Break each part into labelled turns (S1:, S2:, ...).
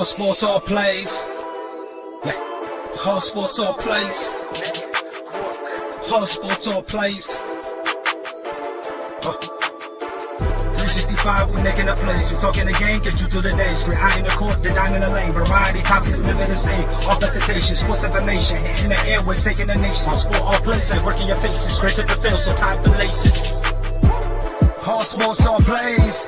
S1: All sports, all plays. Yeah. All sports, all plays. All sports, all plays. 365, we making a plays. You talking the game, get you through the days. We're high in the court, the dime in the lane. Variety, topics, living the same. All presentation, sports information. Hitting the airways, taking the nation. All sport, all plays, like working your faces. Grace at the field, so tie the laces. All sports, all plays.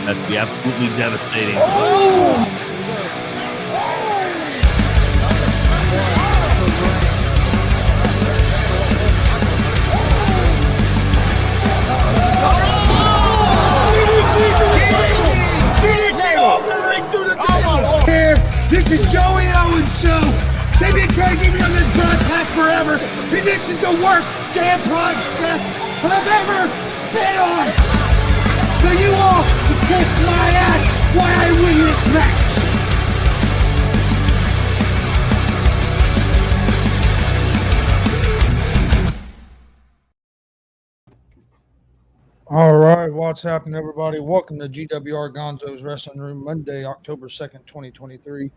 S2: That'd be absolutely devastating.
S3: This is Joey Owens' show. They've been trying to get me on this broadcast forever, and this is the worst damn broadcast I've ever been on. So you all can kiss my ass while I win this match.
S4: All right, what's happening, everybody? Welcome to G.W.R. Gonzo'S Wrestling Room, Monday, October 2nd, 2023.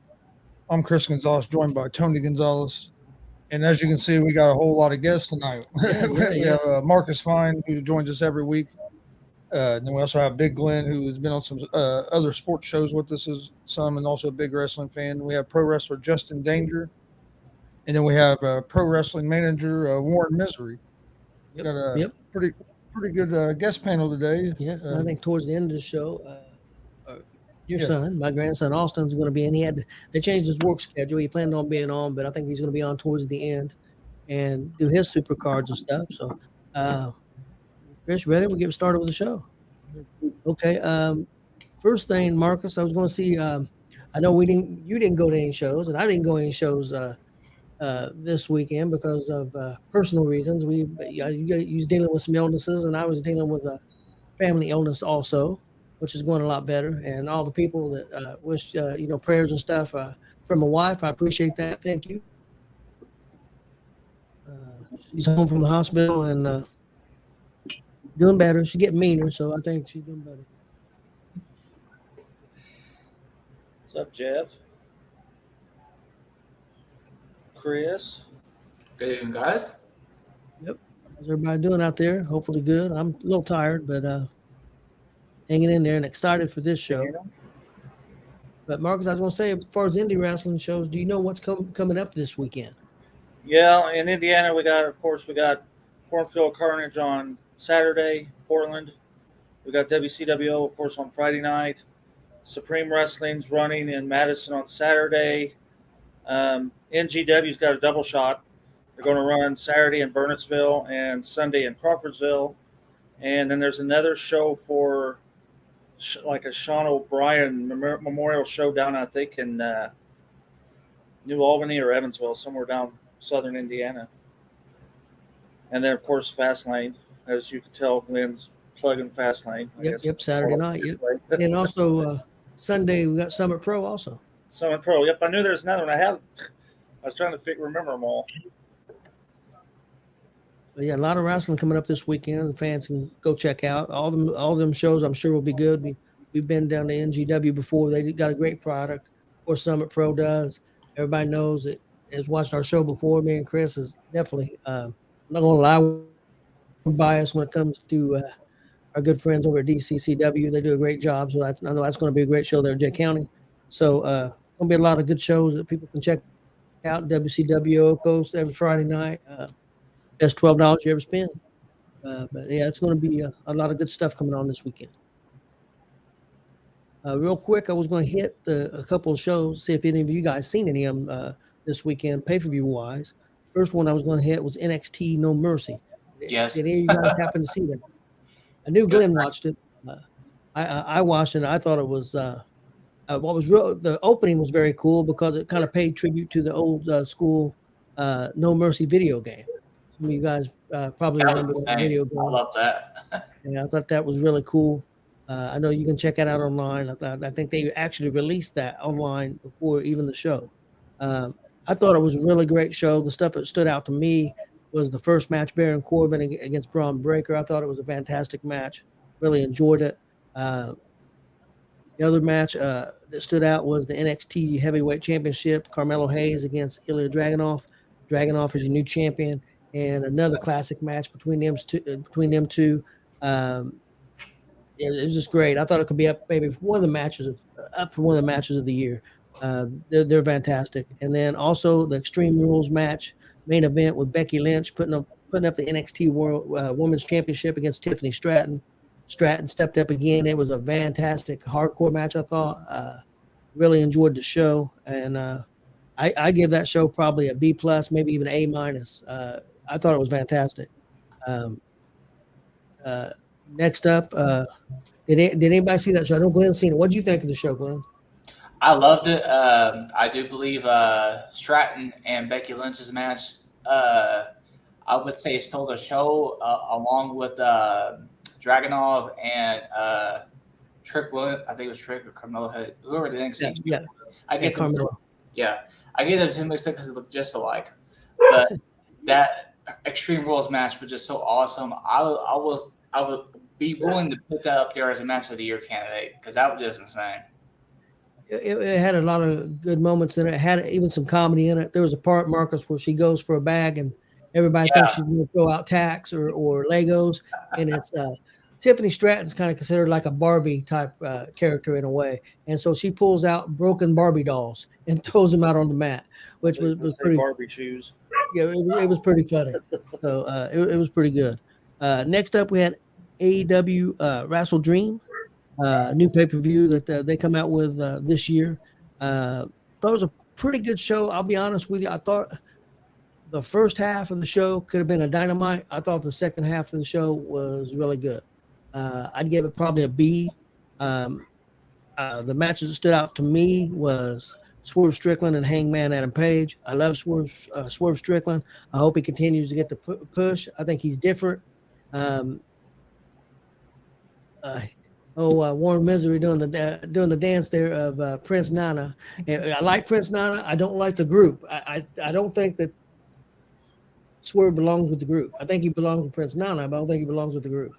S4: I'm Chris Gonzo'S, joined by Tony Gonzalez. And as you can see, we got a whole lot of guests tonight. We have Marcus Fine, who joins us every week. And then we also have Big Glenn, who has been on some other sports shows with us, and also a big wrestling fan. We have pro wrestler Justin Danger. And then we have pro wrestling manager Warren Misery. We got a pretty good guest panel today.
S5: Yeah, I think towards the end of the show, your son, my grandson Austin's going to be in. They changed his work schedule. He planned on being on, but I think he's going to be on towards the end and do his super cards and stuff. So, Chris, ready? We'll get started with the show. Okay. First thing, Marcus, I was going to see. I know you didn't go to any shows, and I didn't go to any shows this weekend because of personal reasons. You was dealing with some illnesses, and I was dealing with a family illness also, which is going a lot better. And all the people that wish prayers and stuff from my wife, I appreciate that. Thank you. She's home from the hospital and doing better. She's getting meaner, so I think she's doing better.
S6: What's up, Jeff? Chris?
S7: Good evening, guys.
S5: Yep. How's everybody doing out there? Hopefully good. I'm a little tired, but hanging in there and excited for this show. But Marcus, I was going to say, as far as indie wrestling shows, do you know what's coming up this weekend?
S6: Yeah, in Indiana, we got Cornfield Carnage on Saturday, Portland. We got WCWO, of course, on Friday night. Supreme Wrestling's running in Madison on Saturday. NGW's got a double shot. They're going to run Saturday in Burnettsville and Sunday in Crawfordsville. And then there's another show for like a Sean O'Brien Memorial show down, I think, in New Albany or Evansville, somewhere down southern Indiana. And then, of course, Fastlane. As you can tell, Glenn's plugging Fastlane.
S5: Yep, Saturday night. Yep. And also Sunday, we got Summit Pro also.
S6: Summit Pro. Yep, I knew there was another one. I was trying to remember them all.
S5: But yeah, a lot of wrestling coming up this weekend. The fans can go check out all them shows. I'm sure will be good. We've been down to NGW before. They got a great product, or Summit Pro does. Everybody knows it. Has watched our show before. Me and Chris is definitely. I'm not gonna lie, we're biased when it comes to our good friends over at DCCW. They do a great job. So I know that's going to be a great show there in Jay County. So going to be a lot of good shows that people can check out. WCW Coast every Friday night. Best $12 you ever spend. But yeah, it's going to be a lot of good stuff coming on this weekend. Real quick, I was going to hit a couple of shows, see if any of you guys seen any of them this weekend, pay-per-view wise. First one I was going to hit was NXT No Mercy.
S7: Yes.
S5: Did any of you guys happen to see that? I knew Glenn watched it. I watched it. And I thought it was the opening was very cool because it kind of paid tribute to the old school No Mercy video game. Some of you guys probably remember that video game.
S7: I love that.
S5: Yeah, I thought that was really cool. I know you can check it out online. I think they actually released that online before even the show. Um, I thought it was a really great show. The stuff that stood out to me was the first match, Baron Corbin against Braun Breaker. I thought it was a fantastic match. Really enjoyed it. Uh, the other match that stood out was the NXT Heavyweight Championship, Carmelo Hayes against Ilya Dragunov. Dragunov is your new champion, and another classic match between them two. Um, it was just great. I thought it could be up maybe for one of the matches up for one of the matches of the year. They're fantastic. And then also the Extreme Rules match main event with Becky Lynch putting up the NXT World Women's Championship against Tiffany Stratton. Stratton stepped up again. It was a fantastic hardcore match. I thought really enjoyed the show, and I give that show probably a B plus, maybe even A minus. I thought it was fantastic. Um, Next up, did anybody see that show? I know Glenn's seen it. What did you think of the show, Glenn?
S7: I loved it. I do believe Stratton and Becky Lynch's match, I would say, stole the show along with Dragunov and Trick Williams. I think it was Trick or Carmelo, whoever the NXT.
S5: Yeah.
S7: I get them.
S5: Carmelo.
S7: I get them two mixed up because they look just alike. But that Extreme Rules match was just so awesome. I would be willing to put that up there as a match of the year candidate because that was just insane.
S5: It had a lot of good moments in it. It had even some comedy in it. There was a part, Marcus, where she goes for a bag and everybody thinks she's going to throw out tacks or Legos. And it's Tiffany Stratton's kind of considered like a Barbie type character in a way. And so she pulls out broken Barbie dolls and throws them out on the mat, which was pretty.
S6: Barbie shoes.
S5: Yeah, it was pretty funny. So it was pretty good. Next up, we had AEW Wrestle Dream. New pay-per-view that they come out with this year. Thought it was a pretty good show. I'll be honest with you. I thought the first half of the show could have been a dynamite. I thought the second half of the show was really good. I'd give it probably a B. The matches that stood out to me was Swerve Strickland and Hangman Adam Page. I love Swerve Strickland. I hope he continues to get the push. I think he's different. Warren Misery doing the dance there of Prince Nana. And I like Prince Nana. I don't like the group. I don't think that Swerve belongs with the group. I think he belongs with Prince Nana, but I don't think he belongs with the group.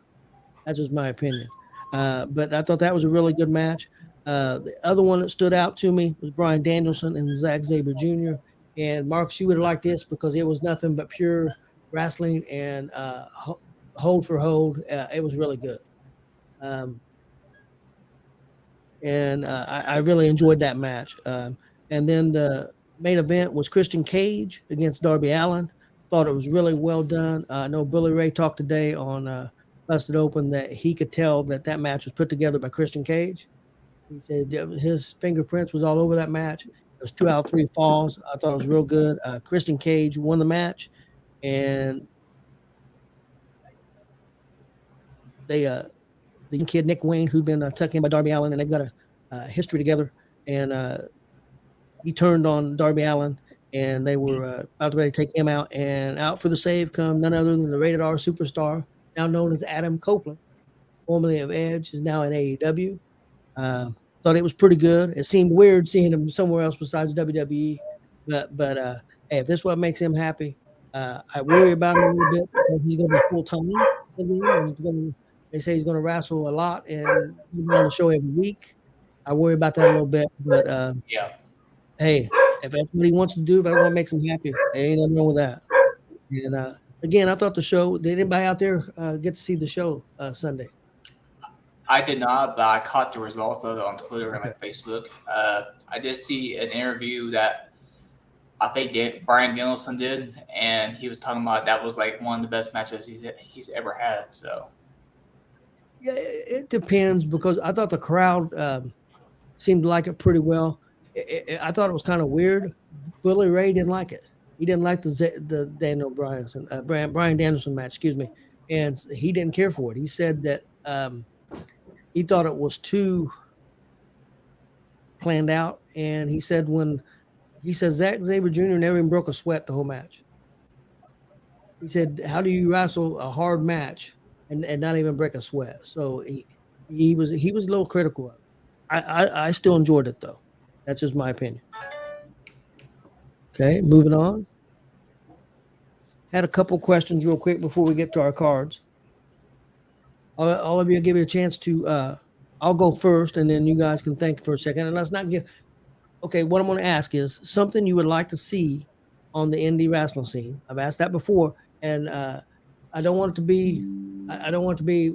S5: That's just my opinion. But I thought that was a really good match. The other one that stood out to me was Bryan Danielson and Zack Sabre Jr. And Marcus, you would have liked this because it was nothing but pure wrestling and hold for hold. It was really good. And I really enjoyed that match. And then the main event was Christian Cage against Darby Allin. Thought it was really well done. I know Billy Ray talked today on Busted Open that he could tell that match was put together by Christian Cage. He said his fingerprints was all over that match. It was 2 out of 3 falls. I thought it was real good. Christian Cage won the match, and they the young kid Nick Wayne, who'd been tucked in by Darby Allin, and they've got a history together. And he turned on Darby Allin, and they were about ready to take him out. And out for the save come none other than the Rated R superstar, now known as Adam Copeland, formerly of Edge, is now in AEW. Thought it was pretty good. It seemed weird seeing him somewhere else besides WWE, but hey, if this is what makes him happy, I worry about him a little bit because he's going to be full time, and they say he's going to wrestle a lot and he'll be on the show every week. I worry about that a little bit, but hey, if that's what he wants to do, if that's what makes him happy, there ain't nothing wrong with that. And again, I thought the show. Did anybody out there get to see the show Sunday?
S7: I did not, but I caught the results of it on Twitter and like Facebook. I did see an interview that I think Bryan Danielson did, and he was talking about that was like one of the best matches he's ever had. So,
S5: yeah, it depends because I thought the crowd seemed to like it pretty well. I thought it was kind of weird. Billy Ray didn't like it. He didn't like the Bryan Danielson match, excuse me, and he didn't care for it. He said that he thought it was too planned out, and he said Zack Sabre Jr. never even broke a sweat the whole match. He said, "How do you wrestle a hard match and not even break a sweat?" So he was a little critical of it. I still enjoyed it though. That's just my opinion. Okay, moving on. Had a couple questions real quick before we get to our cards. All of you, give you a chance to. I'll go first, and then you guys can think for a second. And let's not give. Okay, what I'm going to ask is something you would like to see on the indie wrestling scene. I've asked that before, and I don't want it to be. I don't want it to be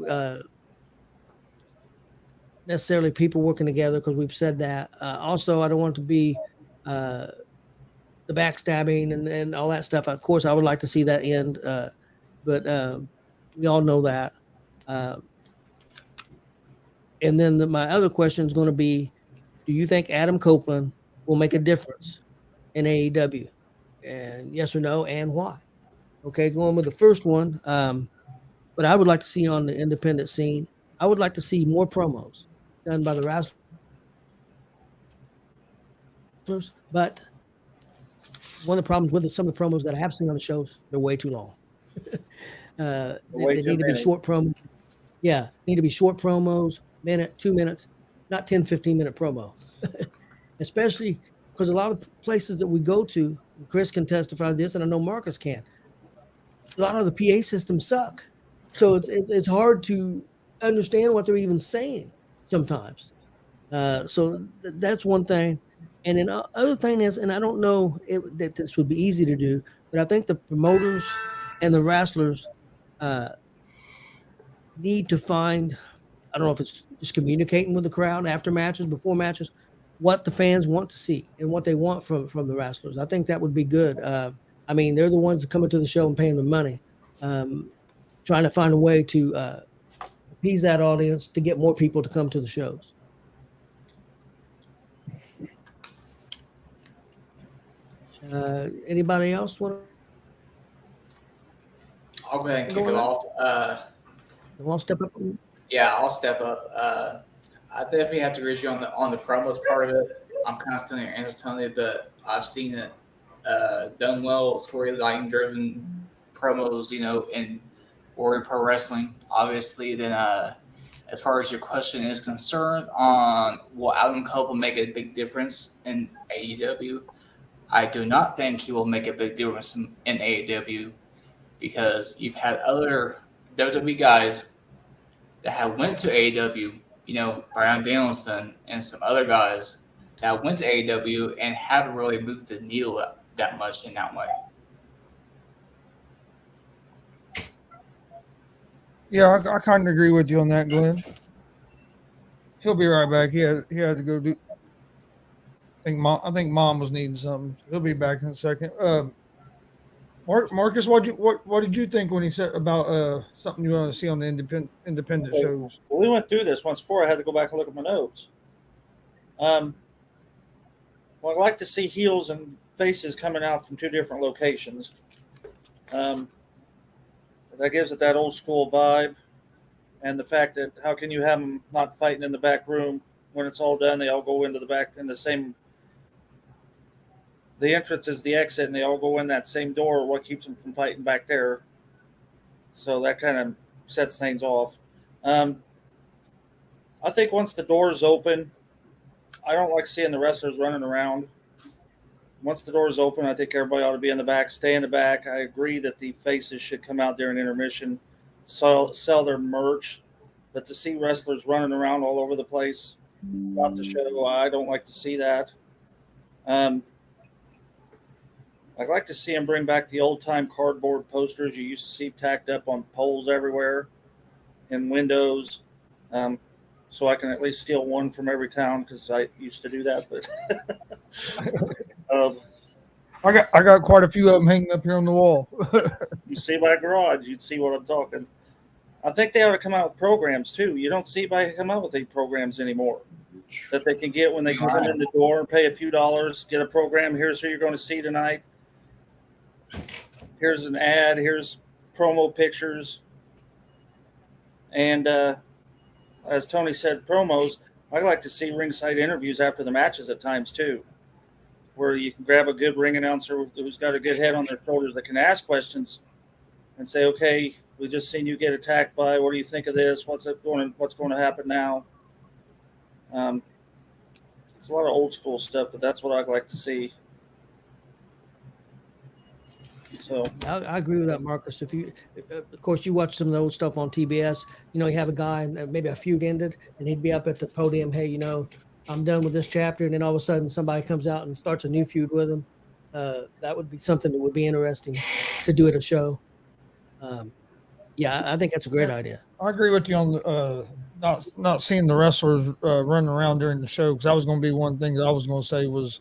S5: necessarily people working together because we've said that. Also, I don't want it to be the backstabbing and all that stuff. Of course, I would like to see that end, but we all know that. And then my other question is going to be, do you think Adam Copeland will make a difference in AEW? And yes or no, and why? Okay, going with the first one. But I would like to see on the independent scene, I would like to see more promos done by the wrestlers. But one of the problems with some of the promos that I have seen on the shows, they're way too long. They need to be short promos. Yeah, need to be short promos, minute, 2 minutes, not 10, 15-minute promo. Especially because a lot of places that we go to, Chris can testify to this, and I know Marcus can, a lot of the PA systems suck. So it's hard to understand what they're even saying sometimes. So that's one thing. And then other thing is, and I don't know that this would be easy to do, but I think the promoters and the wrestlers need to find, I don't know if it's just communicating with the crowd after matches, before matches, what the fans want to see and what they want from the wrestlers. I think that would be good. I mean, they're the ones that coming to the show and paying the money, trying to find a way to appease that audience to get more people to come to the shows. Anybody else want to?
S7: I'll go ahead and kick it off.
S5: You want to step up?
S7: Yeah, I'll step up. I definitely have to agree with you on the promos part of it. I'm kind of still in your answer, Tony, but I've seen it done well, storyline driven promos, in Warrior Pro Wrestling. Obviously, then as far as your question is concerned on will Adam Copeland make a big difference in AEW, I do not think he will make a big difference in AEW because you've had other WWE guys that have went to AEW, Bryan Danielson and some other guys that went to AEW and haven't really moved the needle that much in that way.
S4: Yeah, I kind of agree with you on that, Glenn. He'll be right back. He had to go do. I think mom was needing something. He'll be back in a second. Marcus, what did you think when he said about something you want to see on the independent shows?
S6: Well, we went through this once before. I had to go back and look at my notes. Well, I'd like to see heels and faces coming out from two different locations. That gives it that old school vibe, and the fact that how can you have them not fighting in the back room when it's all done? They all go into the back in the same. The entrance is the exit, and they all go in that same door. What keeps them from fighting back there? So that kind of sets things off. I think once the doors open, I don't like seeing the wrestlers running around. Once the doors open, I think everybody ought to be in the back, stay in the back. I agree that the faces should come out during intermission, sell their merch. But to see wrestlers running around all over the place throughout the show, I don't like to see that. I'd like to see him bring back the old-time cardboard posters you used to see tacked up on poles everywhere in windows, so I can at least steal one from every town because I used to do that. But
S4: I got quite a few of them hanging up here on the wall.
S6: You see my garage, you'd see what I'm talking. I think they ought to come out with programs too. You don't see anybody come out with any programs anymore that they can get when they can come in the door and pay a few dollars, get a program. Here's who you're going to see tonight. Here's an ad. Here's promo pictures. And as Tony said, promos, I like to see ringside interviews after the matches at times too, where you can grab a good ring announcer who's got a good head on their shoulders that can ask questions and say, okay, We just seen you get attacked by. What do you think of this? What's going to happen now? It's a lot of old school stuff, but that's what I'd like to see. So
S5: I agree with that, Marcus. Of course, you watch some of the old stuff on TBS. You know, you have a guy, and maybe a feud ended, and he'd be up at the podium. Hey, you know, I'm done with this chapter, and then all of a sudden, somebody comes out and starts a new feud with him. That would be something that would be interesting to do at a show. Yeah, I think that's a great idea.
S4: I agree with you on not seeing the wrestlers running around during the show, because that was going to be one thing that I was going to say was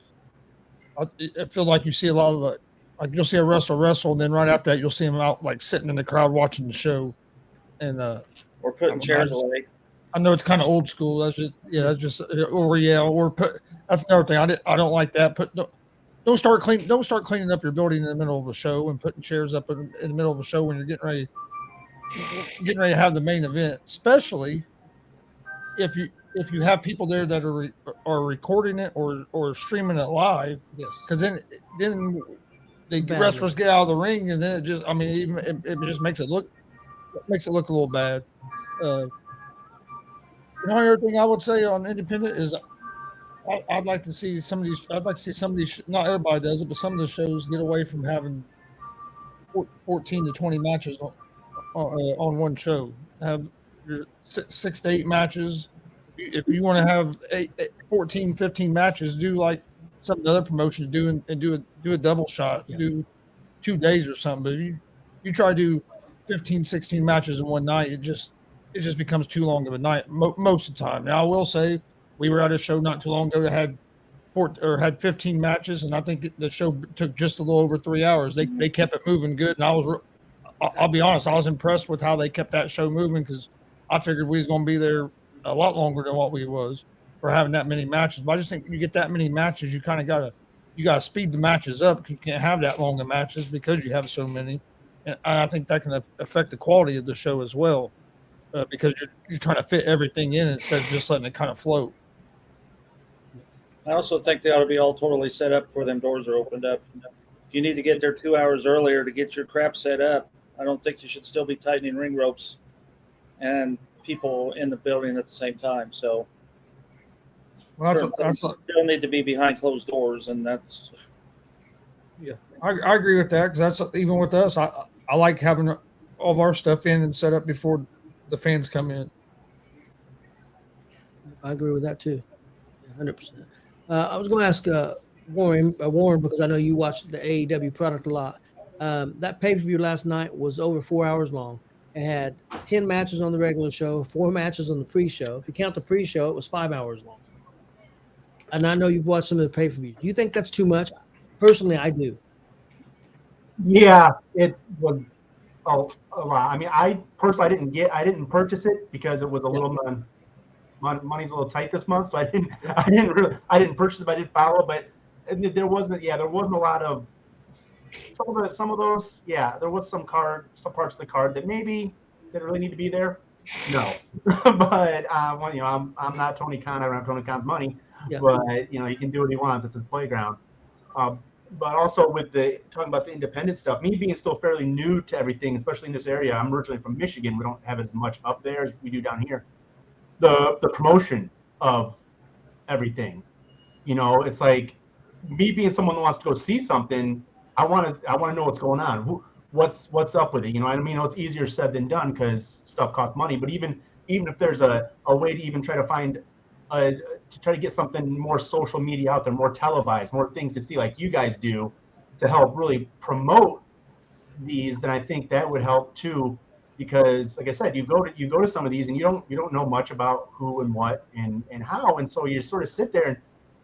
S4: I feel like you see a lot of like you'll see a wrestler wrestle, and then right after that you'll see him out like sitting in the crowd watching the show, and
S6: or putting chairs away.
S4: I know it's kind of old school. That's just or put. That's another thing. I don't like that. Don't start cleaning up your building in the middle of a show and putting chairs up in the middle of a show when you're getting ready to have the main event, especially if you have people there that are recording it or streaming it live.
S5: Yes,
S4: because then the wrestlers get out of the ring, and then it just makes it look a little bad. The only other thing I would say on independent is I'd like to see some of these. I'd like to see some of these. Not everybody does it, but some of the shows get away from having 14 to 20 matches on one show. Have your 6 to 8 matches. If you want to have 14, 15 matches, do like some of the other promotions do and do a double shot. Yeah. Do 2 days or something. But if you try to do 15, 16 matches in one night, it just becomes too long of a night most of the time. Now I will say we were at a show not too long ago that had 15 matches, and I think the show took just a little over 3 hours. They kept it moving good, and I'll be honest, I was impressed with how they kept that show moving, because I figured we was going to be there a lot longer than what we was for having that many matches. But I just think you get that many matches, you kind of gotta speed the matches up, because you can't have that long of matches because you have so many, and I think that can affect the quality of the show as well, because you're trying to fit everything in instead of just letting it kind of float.
S6: I also think they ought to be all totally set up before them doors are opened up. If you need to get there 2 hours earlier to get your crap set up, I don't think you should still be tightening ring ropes and people in the building at the same time. So that's still need to be behind closed doors, and that's
S4: I agree with that, because that's even with us. I like having all of our stuff in and set up before the fans come in.
S5: I agree with that too, 100%. I was going to ask Warren, because I know you watch the AEW product a lot. That pay-per-view last night was over 4 hours long. It had 10 matches on the regular show, 4 matches on the pre-show. If you count the pre-show, it was 5 hours long. And I know you've watched some of the pay-per-views. Do you think that's too much? Personally, I do.
S8: Yeah, it was a lot. I mean, I didn't purchase it because it was a little money's a little tight this month, so I didn't purchase it, but I did follow. But there wasn't a lot of some of those. Yeah, there was some parts of the card that maybe didn't really need to be there. No, but I'm not Tony Khan. I don't have Tony Khan's money, but he can do what he wants. It's his playground. But also with talking about the independent stuff, me being still fairly new to everything, especially in this area. I'm originally from Michigan. We don't have as much up there as we do down here. The promotion of everything, it's like me being someone who wants to go see something. I want to know what's going on. What's up with it? I mean, it's easier said than done because stuff costs money. But even if there's a way to even try to find to try to get something more social media out there, more televised, more things to see like you guys do to help really promote these, then I think that would help too. Because like I said, you go to some of these and you don't know much about who and what and how, and so you sort of sit there and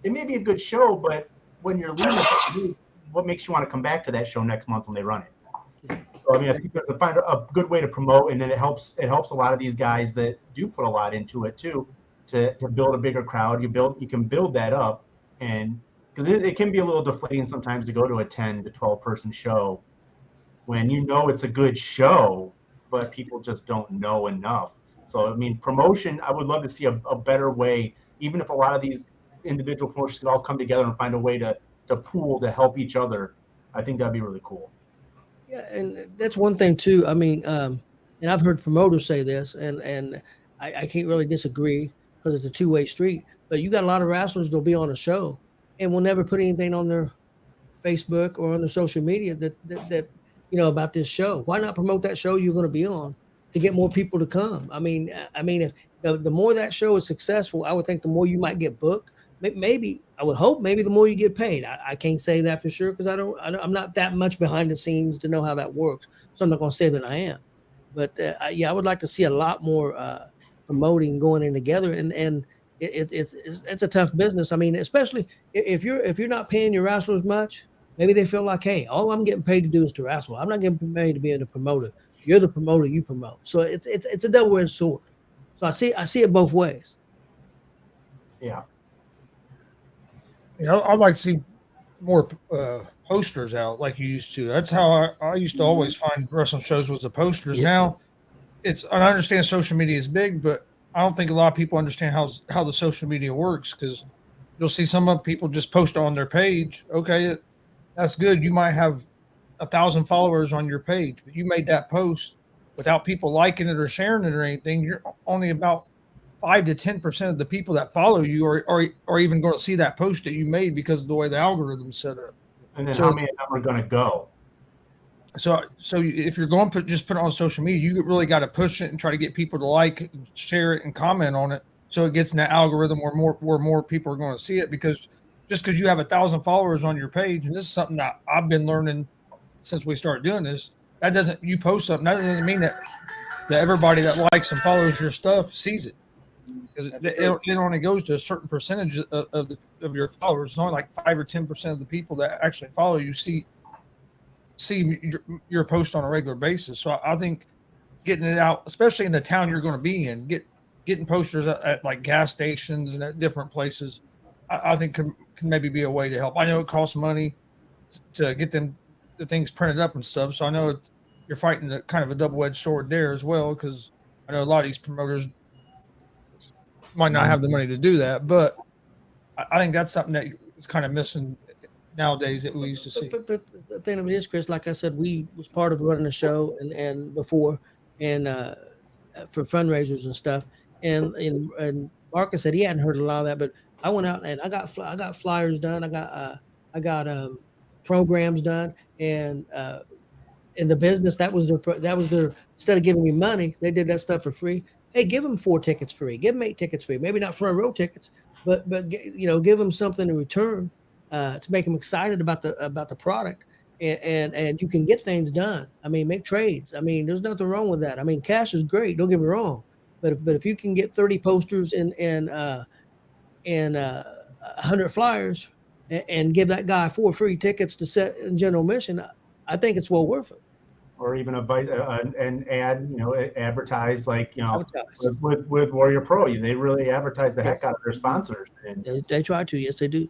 S8: it may be a good show, but when you're leaving, what makes you want to come back to that show next month when they run it? So I mean, I think there's find a good way to promote, and then it helps a lot of these guys that do put a lot into it too, to build a bigger crowd. You can build that up, and because it can be a little deflating sometimes to go to a 10 to 12 person show when it's a good show, but people just don't know enough. So, I mean, promotion, I would love to see a better way, even if a lot of these individual promotions could all come together and find a way to pool to help each other. I think that'd be really cool.
S5: Yeah, and that's one thing too. I mean, and I've heard promoters say this, and I can't really disagree because it's a two-way street. But you got a lot of wrestlers that'll be on a show and will never put anything on their Facebook or on their social media that about this show. Why not promote that show you're going to be on to get more people to come? I mean, if the more that show is successful, I would think the more you might get booked. Maybe I would hope maybe the more you get paid. I can't say that for sure because I'm not that much behind the scenes to know how that works. So I'm not going to say that I am. But yeah, I would like to see a lot more promoting going in together, and it's a tough business. I mean, especially if you're not paying your wrestlers much, maybe they feel like, hey, all I'm getting paid to do is to wrestle. I'm not getting paid to be a promoter. You're the promoter, you promote. So it's a double-edged sword. So I see it both ways.
S8: Yeah.
S4: I'd like to see more posters out like you used to. That's how I used to always find wrestling shows was the posters.
S5: Yep.
S4: Now I understand social media is big, but I don't think a lot of people understand how the social media works because you'll see some people just post on their page. Okay, that's good. You might have 1,000 followers on your page, but you made that post without people liking it or sharing it or anything. You're only about 5 to 10% of the people that follow you are even going to see that post that you made because of the way the algorithm's set up.
S8: And then how many of them are going to go?
S4: So if you're going to just put it on social media, you really got to push it and try to get people to like it, share it, and comment on it, so it gets in that algorithm where more people are going to see it. Because just because you have 1,000 followers on your page, and this is something that I've been learning since we started doing this, you post something, that doesn't mean that everybody that likes and follows your stuff sees it. Because it only goes to a certain percentage of your followers. It's only like 5 or 10% of the people that actually follow you see your post on a regular basis. So I think getting it out, especially in the town you're going to be in, getting posters at like gas stations and at different places, I think can maybe be a way to help. I know it costs money to get the things printed up and stuff. So I know you're fighting kind of a double-edged sword there as well, because I know a lot of these promoters might not have the money to do that, but I think that's something that is kind of missing nowadays that we used to see.
S5: But the thing of it is, Chris, like I said, we was part of running the show and before and for fundraisers and stuff. And Marcus said he hadn't heard a lot of that, but I went out and I got flyers done. I got programs done, and in the business that was their instead of giving me money, they did that stuff for free. Hey, give them 4 tickets free, give them 8 tickets free, maybe not front row tickets, but give them something in return to make them excited about the product, and you can get things done. I mean, make trades. I mean, there's nothing wrong with that. I mean, cash is great. Don't get me wrong, but if you can get 30 posters and 100 flyers and give that guy 4 free tickets to set in general mission, I think it's well worth it.
S8: Or even an ad, advertise like, with Warrior Pro, they really advertise the heck out of their sponsors. And
S5: they try to, yes, they do.
S8: Yeah.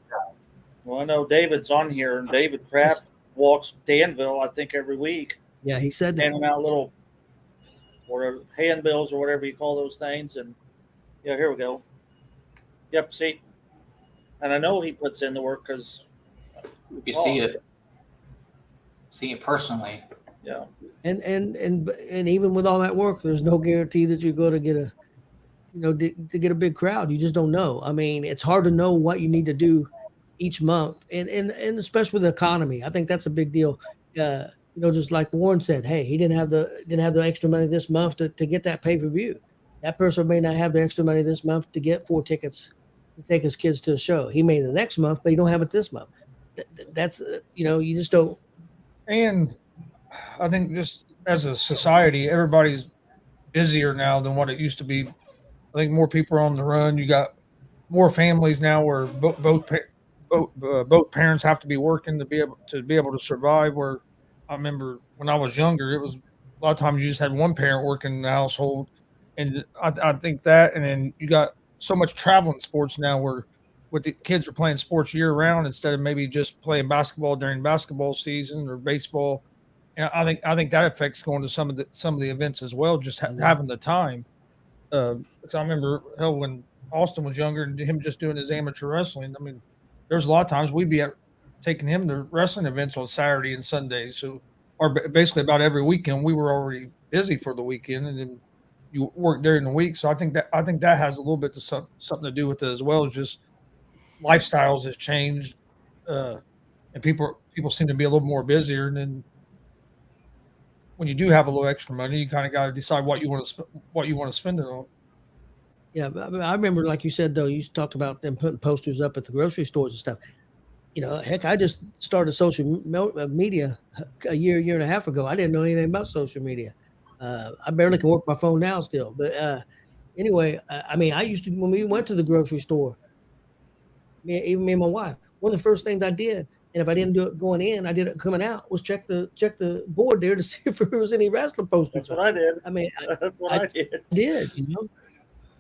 S6: Well, I know David's on here, and David Kraft walks Danville, I think, every week.
S5: Yeah, he said that.
S6: Handing out little handbills or whatever you call those things. And yeah, here we go. Yep, see. And I know he puts in the work because
S7: you see it personally.
S6: Yeah.
S5: And even with all that work, there's no guarantee that you're going to get to get a big crowd. You just don't know. I mean, it's hard to know what you need to do each month, and especially with the economy. I think that's a big deal. Just like Warren said, hey, he didn't have the extra money this month to get that pay-per-view. That person may not have the extra money this month to get 4 tickets to take his kids to a show. He made it the next month, but you don't have it this month. That's you just don't.
S4: And I think just as a society, everybody's busier now than what it used to be. I think more people are on the run. You got more families now where both parents have to be working to be able to survive. Where I remember when I was younger, it was a lot of times you just had one parent working in the household, and I think that. And then you got so much traveling sports now where the kids are playing sports year round instead of maybe just playing basketball during basketball season or baseball. And I think that affects going to some of the events as well, just having the time. Because I remember when Austin was younger and him just doing his amateur wrestling. I mean, there's a lot of times we'd be taking him to wrestling events on Saturday and Sunday. So, or basically about every weekend we were already busy for the weekend, and then you work during the week. So I think that has a little bit to something to do with it as well. As just lifestyles has changed, and people seem to be a little more busier. And then when you do have a little extra money, you kind of got to decide what you want to spend it on.
S5: Yeah, but I remember, like you said, though, you talked about them putting posters up at the grocery stores and stuff. Heck, I just started social media a year and a half ago. I didn't know anything about social media. I barely can work my phone now still. But anyway, I mean, I used to, when we went to the grocery store, even me and my wife, one of the first things I did, and if I didn't do it going in, I did it coming out, was check the board there to see if there was any wrestling posters.
S6: That's what I did.
S5: I mean,
S6: that's what I did.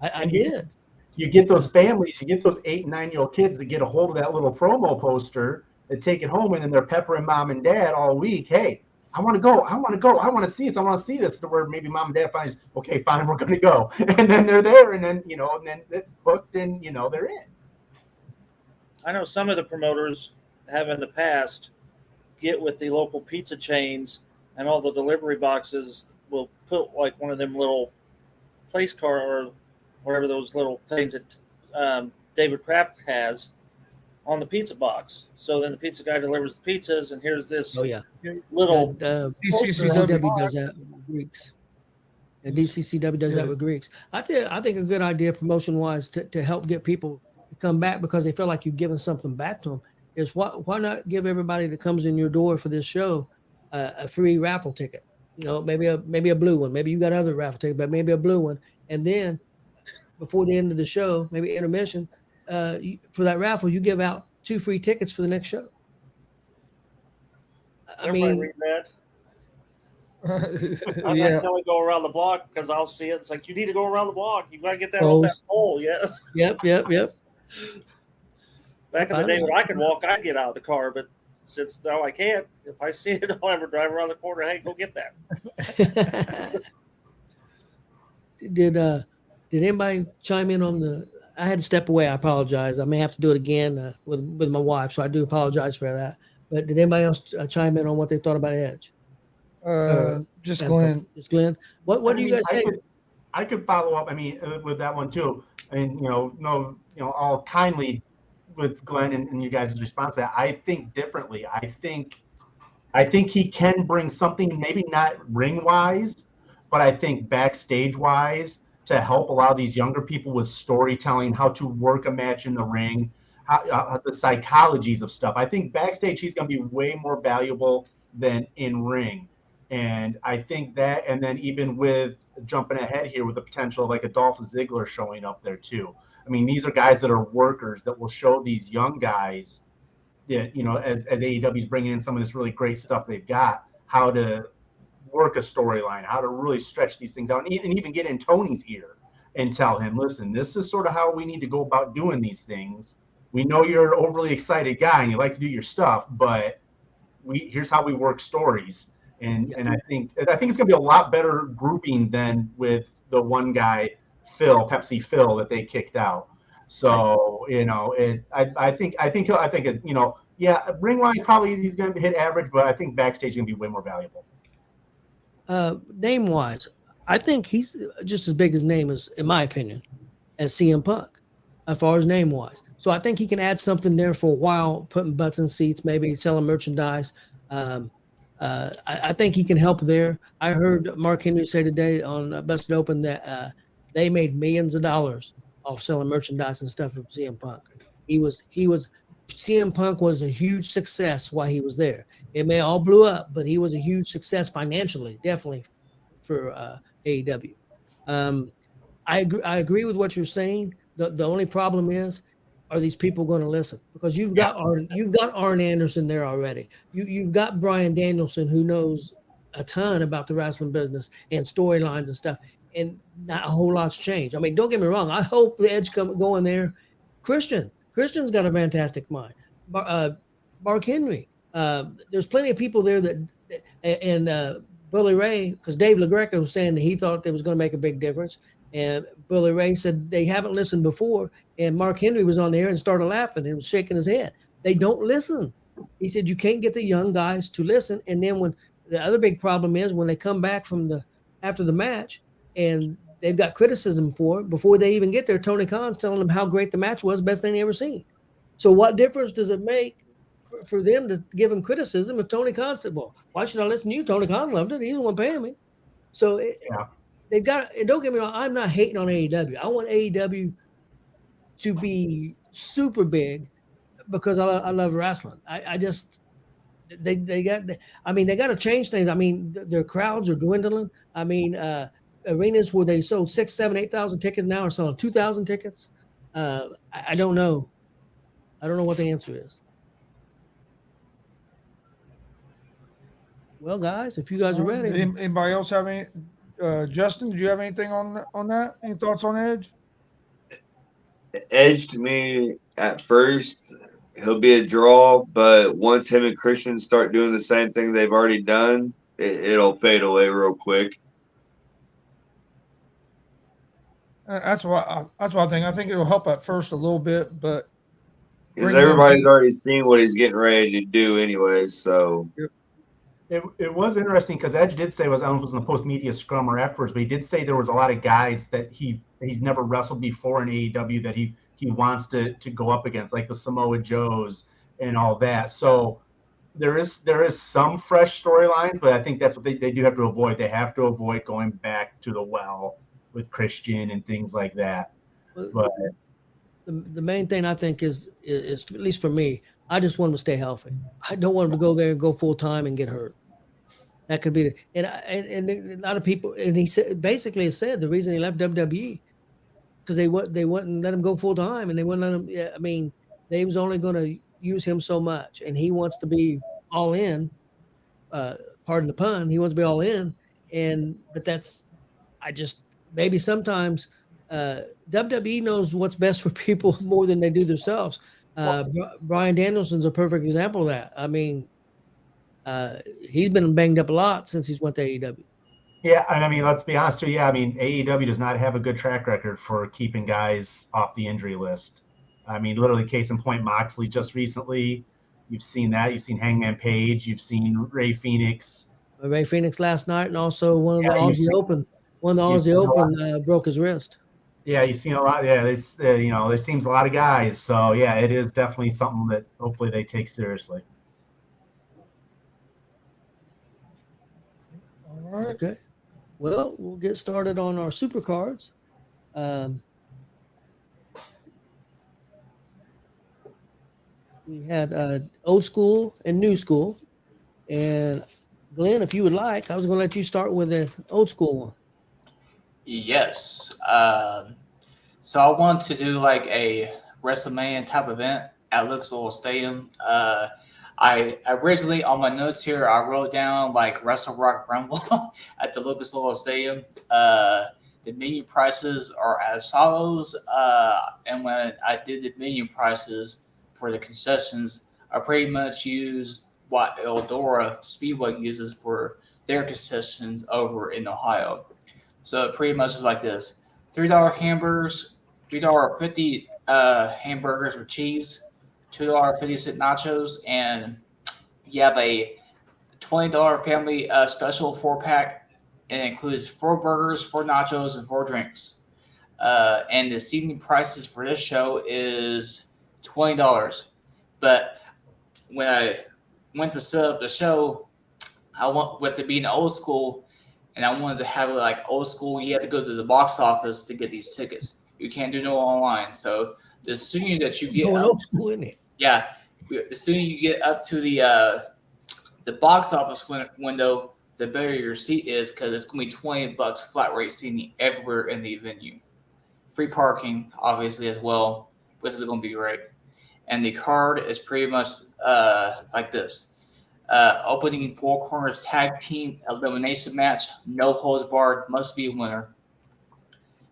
S5: I did.
S8: You get those families, you get those 8 and 9 year old kids that get a hold of that little promo poster, that take it home, and then they're peppering mom and dad all week. Hey, I want to go. I want to see this. I want to see this. To where maybe mom and dad finds, okay, fine, we're going to go. And then they're there, and then, and then it's booked, and, they're in.
S6: I know some of the promoters have in the past get with the local pizza chains, and all the delivery boxes will put like one of them little place car or whatever those little things that David Kraft has on the pizza box. So then the pizza guy delivers the pizzas, and here's this little
S5: DCCW does that with Greeks. And DCCW does that with Greeks. I think a good idea promotion-wise to help get people to come back because they feel like you're giving something back to them is why not give everybody that comes in your door for this show a free raffle ticket? Maybe a blue one. Maybe you got other raffle tickets, but maybe a blue one. And then before the end of the show, maybe intermission, for that raffle, you give out 2 free tickets for the next show. I mean,
S6: read that. I'm not telling go around the block because I'll see it. It's like, you need to go around the block. You got to get that off that pole. Yes.
S5: Yep.
S6: Back in the day when I could walk, I'd get out of the car, but since now I can't, if I see it, I'll ever drive around the corner. Hey, go get that.
S5: Did anybody chime in on the? I had to step away. I apologize. I may have to do it again with my wife, so I do apologize for that. But did anybody else chime in on what they thought about Edge?
S4: Just Glenn.
S5: Just Glenn. What do you guys think?
S8: I could follow up. I mean, with that one too. And all kindly with Glenn and you guys' response to that. I think differently. I think he can bring something, maybe not ring wise, but I think backstage wise, to help a lot of these younger people with storytelling, how to work a match in the ring, how the psychologies of stuff. I think backstage he's going to be way more valuable than in ring. And I think that, and then even with jumping ahead here with the potential of like a Dolph Ziggler showing up there too. I mean, these are guys that are workers that will show these young guys that, as AEW is bringing in some of this really great stuff they've got, how to work a storyline, how to really stretch these things out, and even get in Tony's ear and tell him, listen, this is sort of how we need to go about doing these things. We know you're an overly excited guy and you like to do your stuff, but here's how we work stories. And I think it's going to be a lot better grouping than with the one guy, Pepsi Phil, that they kicked out. So, I think ring wise probably he's going to hit average, but I think backstage is going to be way more valuable.
S5: Name wise, I think he's just as big as name as, in my opinion, as CM Punk, as far as name wise. So I think he can add something there for a while, putting butts in seats, maybe selling merchandise. I think he can help there. I heard Mark Henry say today on Busted Open that they made millions of dollars off selling merchandise and stuff from CM Punk. CM Punk was a huge success while he was there. It may all blew up, but he was a huge success financially, definitely for AEW. I agree with what you're saying. The only problem is, are these people going to listen? Because you've got Arn Anderson there already. You've got Bryan Danielson, who knows a ton about the wrestling business and storylines and stuff, and not a whole lot's changed. I mean, don't get me wrong. I hope the Edge go in there. Christian's got a fantastic mind. Mark Henry. There's plenty of people there and Billy Ray, because Dave LaGreca was saying that he thought they was going to make a big difference. And Billy Ray said they haven't listened before. And Mark Henry was on there and started laughing and was shaking his head. They don't listen. He said, you can't get the young guys to listen. And then when the other big problem is when they come back from the after the match, and they've got criticism for it before they even get there. Tony Khan's telling them how great the match was, best thing they ever seen. So what difference does it make for them to give him criticism if Tony Khan said, well, why should I listen to you? Tony Khan loved it. He's the one paying me. So they've got, and don't get me wrong, I'm not hating on AEW. I want AEW to be super big because I love wrestling. I just, they got, I mean, they got to change things. I mean, their crowds are dwindling. I mean, arenas where they sold 6, 7, 8,000 tickets now are selling 2,000 tickets. I don't know. I don't know what the answer is. Well, guys, if you guys are ready.
S4: Anybody else have any? Justin, did you have anything on that? Any thoughts on Edge?
S9: Edge to me at first he'll be a draw, but once him and Christian start doing the same thing they've already done, it'll fade away real quick.
S4: That's what I think. I think it'll help at first a little bit, but
S9: because everybody's already seen what he's getting ready to do, anyways. So
S8: it was interesting because Edge did say, I don't know if it was in the post media scrum or afterwards, but he did say there was a lot of guys that he's never wrestled before in AEW that he wants to go up against, like the Samoa Joes and all that. So there is some fresh storylines, but I think that's what they do have to avoid. They have to avoid going back to the well with Christian and things like that. But
S5: the main thing I think is at least for me, I just want him to stay healthy. I don't want him to go there and go full time and get hurt. That could be and a lot of people, and he said basically said the reason he left WWE because they wouldn't let him go full time, and they wouldn't let him. Yeah, I mean, they was only going to use him so much, and he wants to be all in. Pardon the pun. He wants to be all in, but that's maybe sometimes WWE knows what's best for people more than they do themselves. Bryan Danielson's a perfect example of that. I mean, he's been banged up a lot since he's went to AEW.
S8: Yeah, and I mean, let's be honest too. Yeah, I mean, AEW does not have a good track record for keeping guys off the injury list. I mean, literally, case in point, Moxley just recently. You've seen that. You've seen Hangman Page. You've seen Ray Phoenix.
S5: Ray Phoenix last night, and also one of the Aussie Open. One of the Aussie Open broke his wrist.
S8: Yeah, you've seen a lot. Yeah, there seems a lot of guys. So yeah, it is definitely something that hopefully they take seriously.
S4: All right.
S5: Okay. Well, we'll get started on our super cards. We had old school and new school. And Glenn, if you would like, I was going to let you start with an old school one.
S7: Yes. So I want to do like a WrestleMania type event at Lucas Oil Stadium. I originally on my notes here I wrote down like Wrestle Rock Rumble at the Lucas Oil Stadium. The menu prices are as follows. And when I did the menu prices for the concessions, I pretty much used what Eldora Speedway uses for their concessions over in Ohio. So it pretty much is like this: $3 hamburgers, $3.50 hamburgers with cheese, $2.50 nachos, and you have a $20 family special 4-pack. And it includes 4 burgers, 4 nachos, and 4 drinks. And the seating prices for this show is $20. But when I went to set up the show, I went with it being old school, and I wanted to have it like old school. You have to go to the box office to get these tickets. You can't do no online. So the sooner that you get
S5: old school in it,
S7: yeah, the sooner you get up to the box office window, the better your seat is, because it's going to be $20 flat rate seating everywhere in the venue. Free parking, obviously, as well, which is going to be great. And the card is pretty much like this. Opening 4 corners tag team elimination match, no holds barred, must be a winner.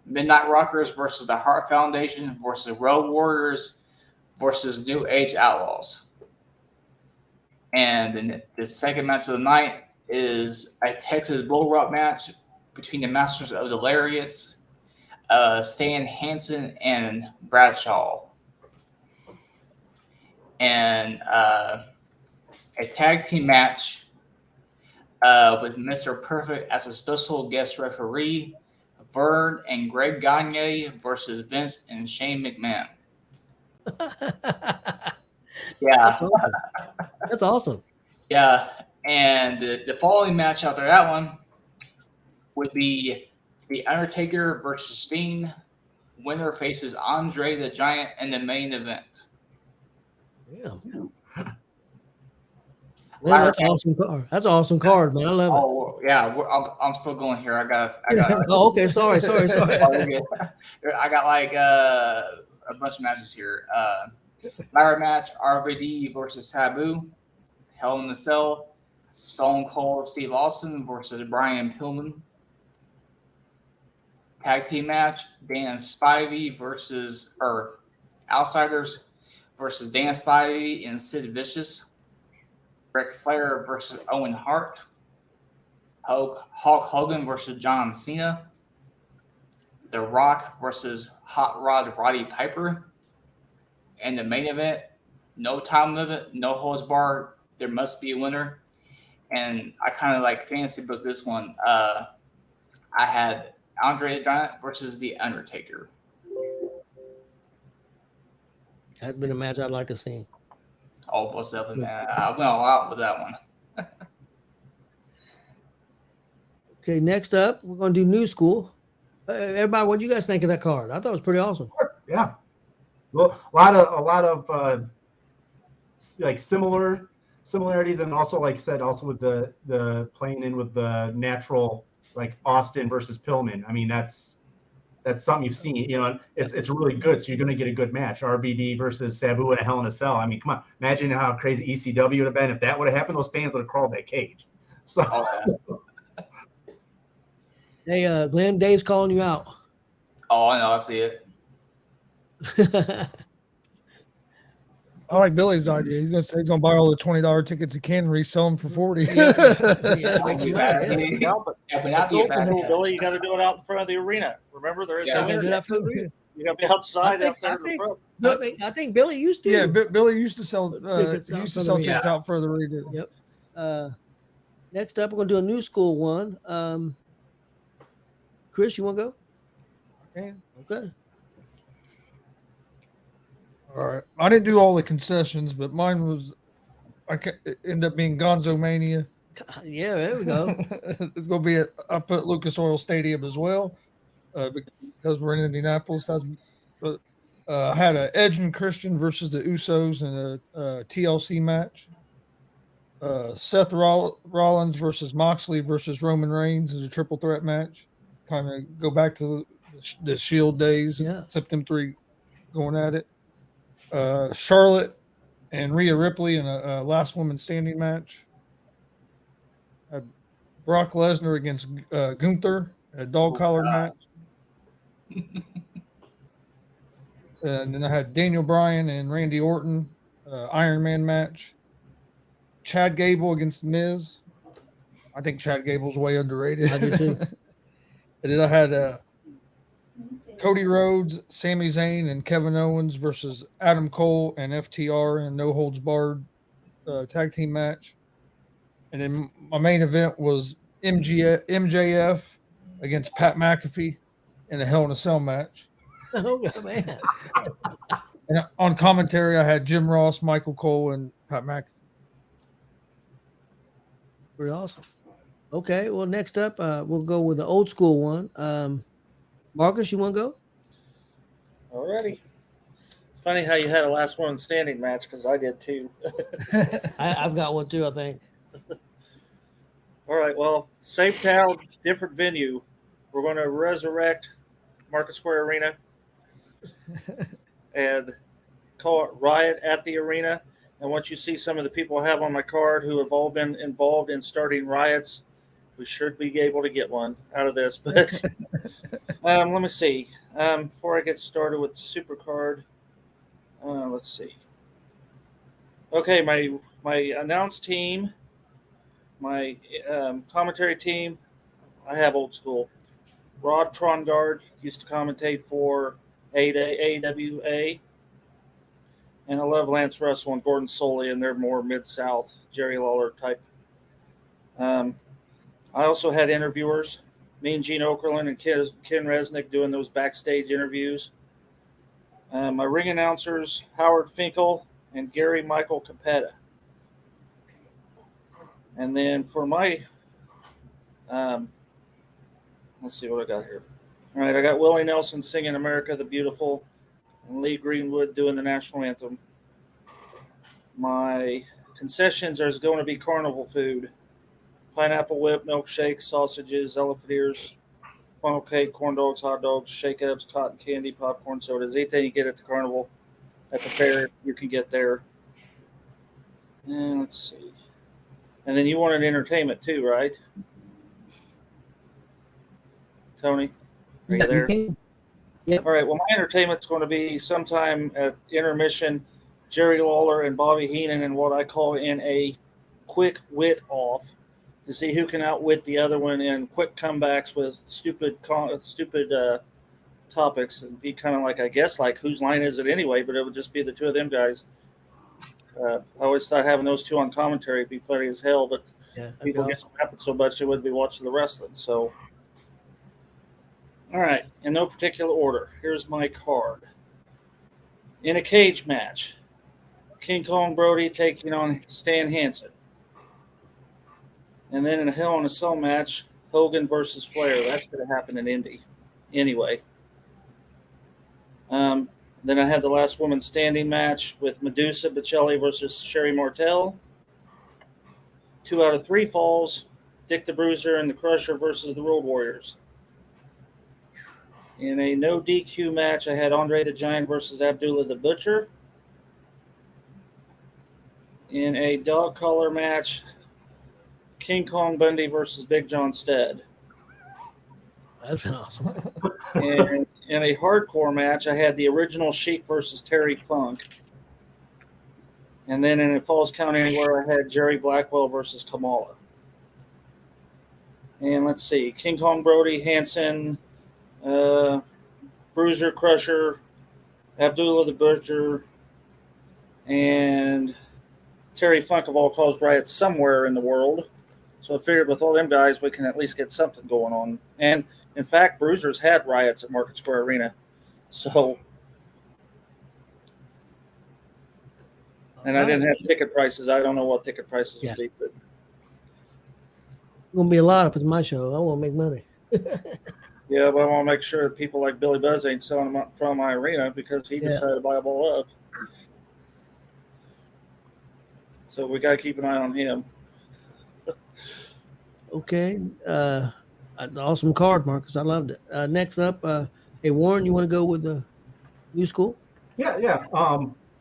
S7: Midnight Rockers versus the Hart Foundation versus Road Warriors versus New Age Outlaws. And then the second match of the night is a Texas Bull Rock match between the Masters of the Lariats, Stan Hansen and Bradshaw. And a tag team match with Mr. Perfect as a special guest referee, Vern and Greg Gagne versus Vince and Shane McMahon. Yeah.
S5: That's awesome.
S7: Yeah. And the following match after that one would be The Undertaker versus Sting. Winner faces Andre the Giant in the main event.
S5: Yeah. Man, that's an awesome card. That's an awesome card, man. I love it.
S7: Oh yeah, I'm still going here. I got.
S5: Oh, okay. Sorry.
S7: I got like a bunch of matches here. Ladder match: RVD versus Sabu. Hell in a Cell. Stone Cold Steve Austin versus Brian Pillman. Tag team match: Dan Spivey Outsiders versus Dan Spivey and Sid Vicious. Ric Flair versus Owen Hart. Hulk Hogan versus John Cena. The Rock versus Hot Rod Roddy Piper. And the main event, no time limit, no holds barred. There must be a winner. And I kind of like fantasy booked this one. I had Andre the Giant versus The Undertaker.
S5: That's been a match I'd like to see.
S7: Oh, most definitely, man. I went all out with that one.
S5: Okay, next up, we're going to do New School. Everybody, what do you guys think of that card? I thought it was pretty awesome.
S8: Yeah. Well, a lot of like similarities, and also, like I said, also with the playing in with the natural, like Austin versus Pillman. I mean, that's something you've seen. You know, it's really good. So you're going to get a good match. RVD versus Sabu in a Hell in a Cell. I mean, come on, imagine how crazy ECW would have been if that would have happened. Those fans would have crawled that cage. So.
S5: Hey, Glenn, Dave's calling you out.
S7: Oh, I know. I see it.
S4: I like Billy's idea. He's gonna buy all the $20 tickets he can, resell them for $40.
S6: Billy, you got to do it out in front of the arena. Remember, there is no internet. You got to be outside out there in the front.
S5: I think Billy used to.
S4: Yeah, Billy used to sell tickets out for the arena.
S5: Yep. Next up, we're gonna do a New School one. Chris, you want to go?
S4: Okay.
S5: Okay.
S4: All right. I didn't do all the concessions, but mine was end up being Gonzo Mania.
S5: Yeah, there we go.
S4: It's going to be I put Lucas Oil Stadium as well because we're in Indianapolis. I had a Edge and Christian versus the Usos in a TLC match. Seth Rollins versus Moxley versus Roman Reigns is a triple threat match. Kind of go back to the Shield days.
S5: Yeah.
S4: Except them three going at it. Charlotte and Rhea Ripley in a last woman standing match. Brock Lesnar against Gunther in a dog collar match. And then I had Daniel Bryan and Randy Orton Iron Man match. Chad Gable against Miz. I think Chad Gable's way underrated.
S5: I do too.
S4: And then I had Cody Rhodes, Sami Zayn, and Kevin Owens versus Adam Cole and FTR in a no holds barred tag team match. And then my main event was MJF against Pat McAfee in a Hell in a Cell match.
S5: Oh, man.
S4: And on commentary, I had Jim Ross, Michael Cole, and Pat McAfee.
S5: Pretty awesome. Okay, well, next up, we'll go with the old school one. Marcus, you want to go?
S6: Alrighty. Funny how you had a last one standing match because I did too.
S5: I've got one too, I think.
S6: All right, well, same town, different venue. We're going to resurrect Market Square Arena and call it Riot at the Arena. And once you see some of the people I have on my card who have all been involved in starting riots, we should be able to get one out of this. But let me see. Before I get started with the super card, let's see. Okay, my announced team, my commentary team, I have old school. Rod Trongard used to commentate for AWA. And I love Lance Russell and Gordon Soley, and they're more Mid-South, Jerry Lawler type. I also had interviewers, me and Gene Okerlund and Ken Resnick doing those backstage interviews. My ring announcers, Howard Finkel and Gary Michael Capetta. And then for my, um, let's see what I got here. All right, I got Willie Nelson singing America the Beautiful and Lee Greenwood doing the national anthem. My concessions are going to be carnival food: pineapple whip, milkshakes, sausages, elephant ears, funnel cake, corn dogs, hot dogs, shake ups, cotton candy, popcorn, sodas. Anything you get at the carnival, at the fair, you can get there. And let's see. And then you wanted entertainment too, right? Tony, are you there?
S5: Yep.
S6: All right. Well, my entertainment's going to be sometime at intermission. Jerry Lawler and Bobby Heenan in what I call in a quick wit off to see who can outwit the other one in quick comebacks with stupid topics, and be kind of like, I guess, like whose line is it anyway? But it would just be the two of them guys. I always thought having those two on commentary would be funny as hell, but people get snapping so much they wouldn't be watching the wrestling. So, all right, in no particular order, here's my card. In a cage match, King Kong Brody taking on Stan Hansen. And then in a Hell in a Cell match, Hogan versus Flair. That's going to happen in Indy anyway. Then I had the last woman standing match with Medusa Bocelli versus Sherry Martel. 2 out of 3 falls, Dick the Bruiser and the Crusher versus the Road Warriors. In a no DQ match, I had Andre the Giant versus Abdullah the Butcher. In a dog collar match, King Kong Bundy versus Big John Stead.
S5: That's been awesome.
S6: And in a hardcore match, I had the original Sheik versus Terry Funk. And then in a Falls Count Anywhere, I had Jerry Blackwell versus Kamala. And let's see, King Kong Brody, Hansen, Bruiser, Crusher, Abdullah the Butcher, and Terry Funk have all caused riots somewhere in the world. So I figured with all them guys, we can at least get something going on. And in fact, Bruisers had riots at Market Square Arena. So, and I didn't have ticket prices. I don't know what ticket prices would be. But
S5: Gonna be a lot if it's my show. I want to make money.
S6: yeah, but I want to make sure that people like Billy Buzz ain't selling them from my arena because he decided to buy them all up. So we got to keep an eye on him.
S5: Okay. Awesome card, Marcus. I loved it. Next up, hey, Warren, you want to go with the new school?
S8: Yeah.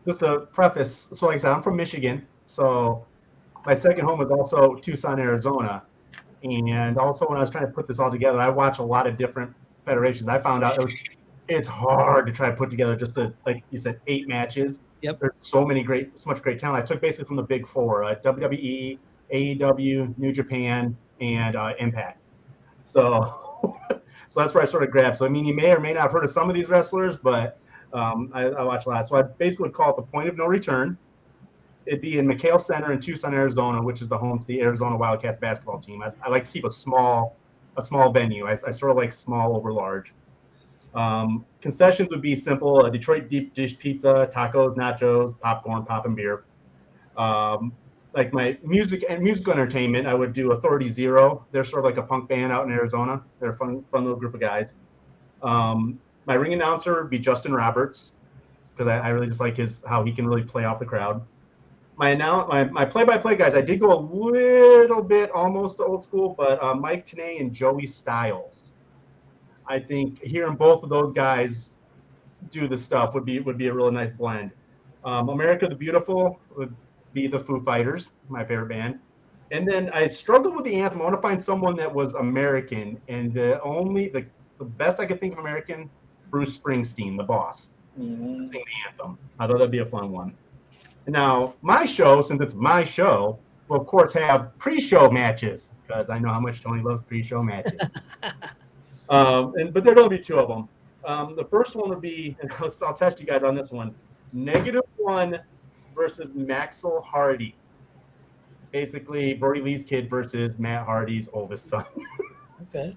S8: Just to preface, so like I said, I'm from Michigan. So my second home is also Tucson, Arizona. And also when I was trying to put this all together, I watch a lot of different federations. I found out it's hard to try to put together just like you said, 8 matches.
S5: Yep.
S8: There's so much great talent. I took basically from the big 4, WWE, AEW, New Japan, and Impact. So that's where I sort of grabbed. So, I mean, you may or may not have heard of some of these wrestlers, but I watch a lot. So I basically would call it the Point of No Return. It'd be in McHale Center in Tucson, Arizona, which is the home to the Arizona Wildcats basketball team. I like to keep a small venue. I sort of like small over large. Concessions would be simple: a Detroit deep dish pizza, tacos, nachos, popcorn, pop and beer. Like my musical entertainment, I would do Authority Zero. They're sort of like a punk band out in Arizona. They're a fun little group of guys. My ring announcer would be Justin Roberts, because I really just like how he can really play off the crowd. My play-by-play guys, I did go a little bit almost old school, but Mike Tenay and Joey Styles. I think hearing both of those guys do the stuff would be a really nice blend. America the Beautiful would be the Foo Fighters, my favorite band. And then I struggled with the anthem. I want to find someone that was American, and the best I could think of American, Bruce Springsteen, the boss, sing the anthem. I thought that'd be a fun one. Now, my show, since it's my show, will of course have pre-show matches, because I know how much Tony loves pre-show matches. But there'll only be 2 of them. The first one would be, and I'll test you guys on this one, -1 versus Maxwell Hardy. basically Brody Lee's kid versus Matt Hardy's oldest son.
S5: Okay.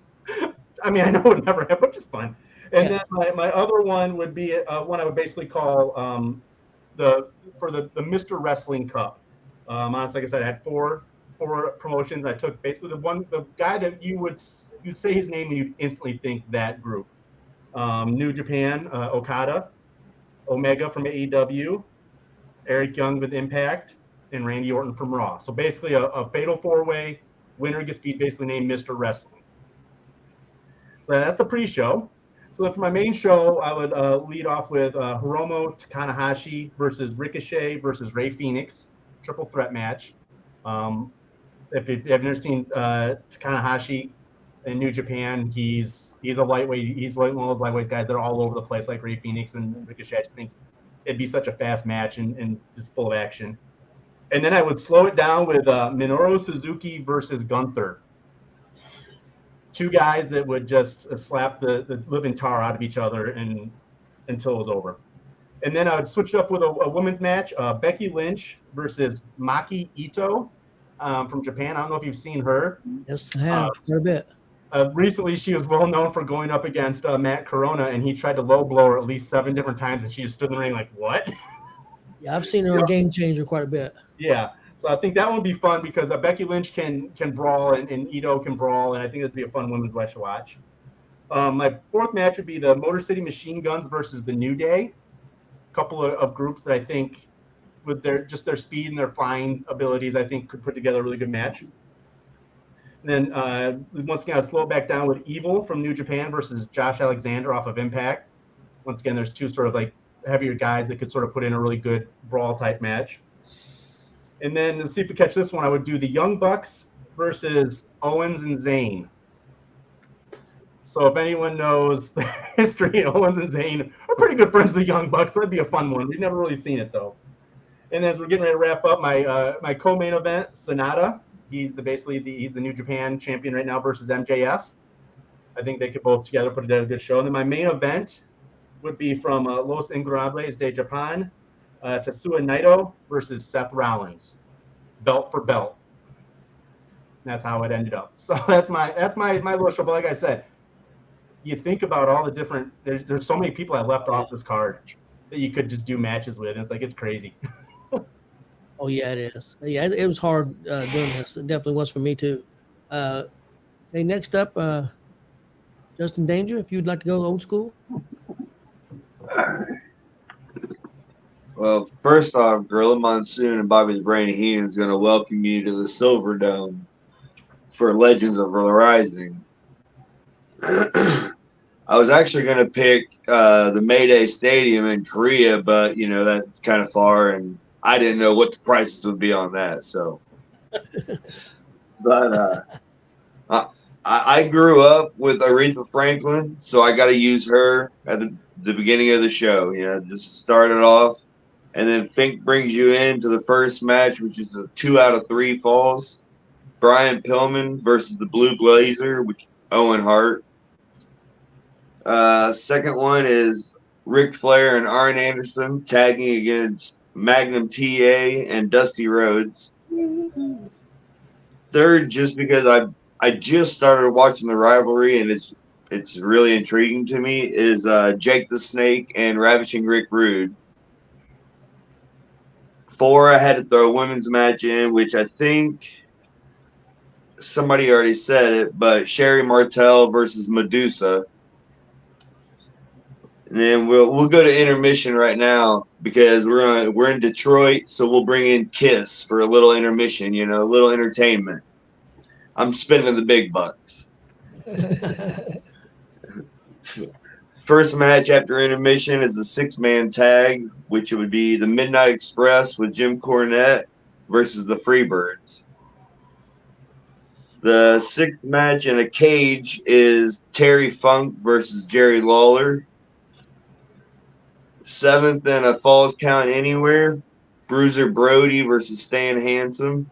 S8: I mean, I know it would never happen, which is fun. And
S5: Yeah.
S8: then my other one would be one I would basically call the Mr. Wrestling Cup. Honestly, like I said, I had four promotions. I took basically the guy that you'd say his name and you'd instantly think that group. New Japan, Okada, Omega from AEW, Eric Young with Impact, and Randy Orton from Raw. So basically a fatal four-way. Winner gets to be basically named Mr. Wrestling. So that's the pre-show. So then for my main show, I would lead off with Hiromu Tanahashi versus Ricochet versus Rey Fenix, triple threat match. If you've never seen Tanahashi in New Japan, he's a lightweight. He's one of those lightweight guys that are all over the place, like Rey Fenix and Ricochet. I just think it'd be such a fast match and just full of action. And then I would slow it down with Minoru Suzuki versus Gunther. Two guys that would just slap the living tar out of each other until it was over. And then I would switch up with a women's match, Becky Lynch versus Maki Ito from Japan. I don't know if you've seen her.
S5: Yes, I have quite a bit.
S8: Recently, she was well known for going up against Matt Corona, and he tried to low blow her at least 7 different times, and she just stood in the ring like, what?
S5: Yeah, I've seen her on Game Changer quite a bit.
S8: Yeah. So I think that one would be fun because Becky Lynch can brawl and Ito can brawl, and I think it'd be a fun women's match to watch. My fourth match would be the Motor City Machine Guns versus the New Day. A couple of groups that I think, with their speed and their flying abilities, I think could put together a really good match. And then once again, I'll slow it back down with Evil from New Japan versus Josh Alexander off of Impact. Once again, there's two sort of like heavier guys that could sort of put in a really good brawl type match. And then let's see if we catch this one. I would do the Young Bucks versus Owens and Zayn. So if anyone knows the history, Owens and Zayn are pretty good friends with the Young Bucks. So that'd be a fun one. We've never really seen it though. And as we're getting ready to wrap up, my co-main event, Sonata. He's the New Japan champion right now versus MJF. I think they could both together put together a good show. And then my main event would be from Los Ingobernables de Japan, Tetsuya Naito versus Seth Rollins, belt for belt. That's how it ended up. So that's my little show. But like I said, you think about all the different. There's so many people I left off this card that you could just do matches with, and it's crazy.
S5: Oh yeah, it is. Yeah, it was hard doing this. It definitely was for me too. Okay, next up, Justin Danger. If you'd like to go old school.
S9: Well, first off, Gorilla Monsoon and Bobby the Brain Heenan is going to welcome you to the Silver Dome for Legends of the Rising. I was actually going to pick the Mayday Stadium in Korea, but, that's kind of far, and I didn't know what the prices would be on that. So, but I grew up with Aretha Franklin, so I got to use her at the beginning of the show. Just start it off. And then Fink brings you into the first match, which is a 2 out of 3 falls. Brian Pillman versus the Blue Blazer with Owen Hart. Second one is Ric Flair and Arn Anderson tagging against Magnum TA and Dusty Rhodes. Third, just because I just started watching the rivalry and it's really intriguing to me, is Jake the Snake and Ravishing Rick Rude. 4, I had to throw a women's match in, which I think somebody already said it, but Sherry Martel versus Medusa. And then we'll go to intermission right now because we're in Detroit, so we'll bring in Kiss for a little intermission, a little entertainment. I'm spending the big bucks. First match after intermission is the 6-man tag, which would be the Midnight Express with Jim Cornette versus the Freebirds. The 6th match in a cage is Terry Funk versus Jerry Lawler. 7th in a Falls Count Anywhere, Bruiser Brody versus Stan Hansen.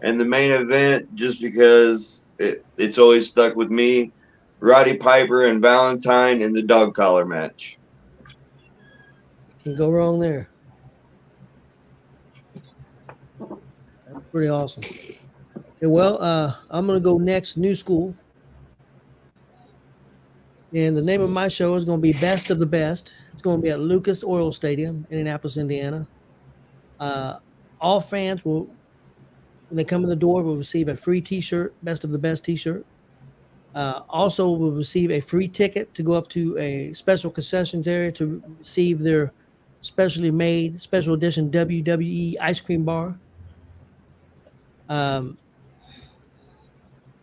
S9: And the main event, just because it's always stuck with me, Roddy Piper and Valentine in the dog collar match.
S5: Can't go wrong there. Pretty awesome. Okay, well, I'm going to go next, new school. And the name of my show is going to be Best of the Best. It's going to be at Lucas Oil Stadium, Indianapolis, Indiana. All fans will, when they come in the door, will receive a free T-shirt, Best of the Best T-shirt. Also, will receive a free ticket to go up to a special concessions area to receive their specially made special edition WWE ice cream bar.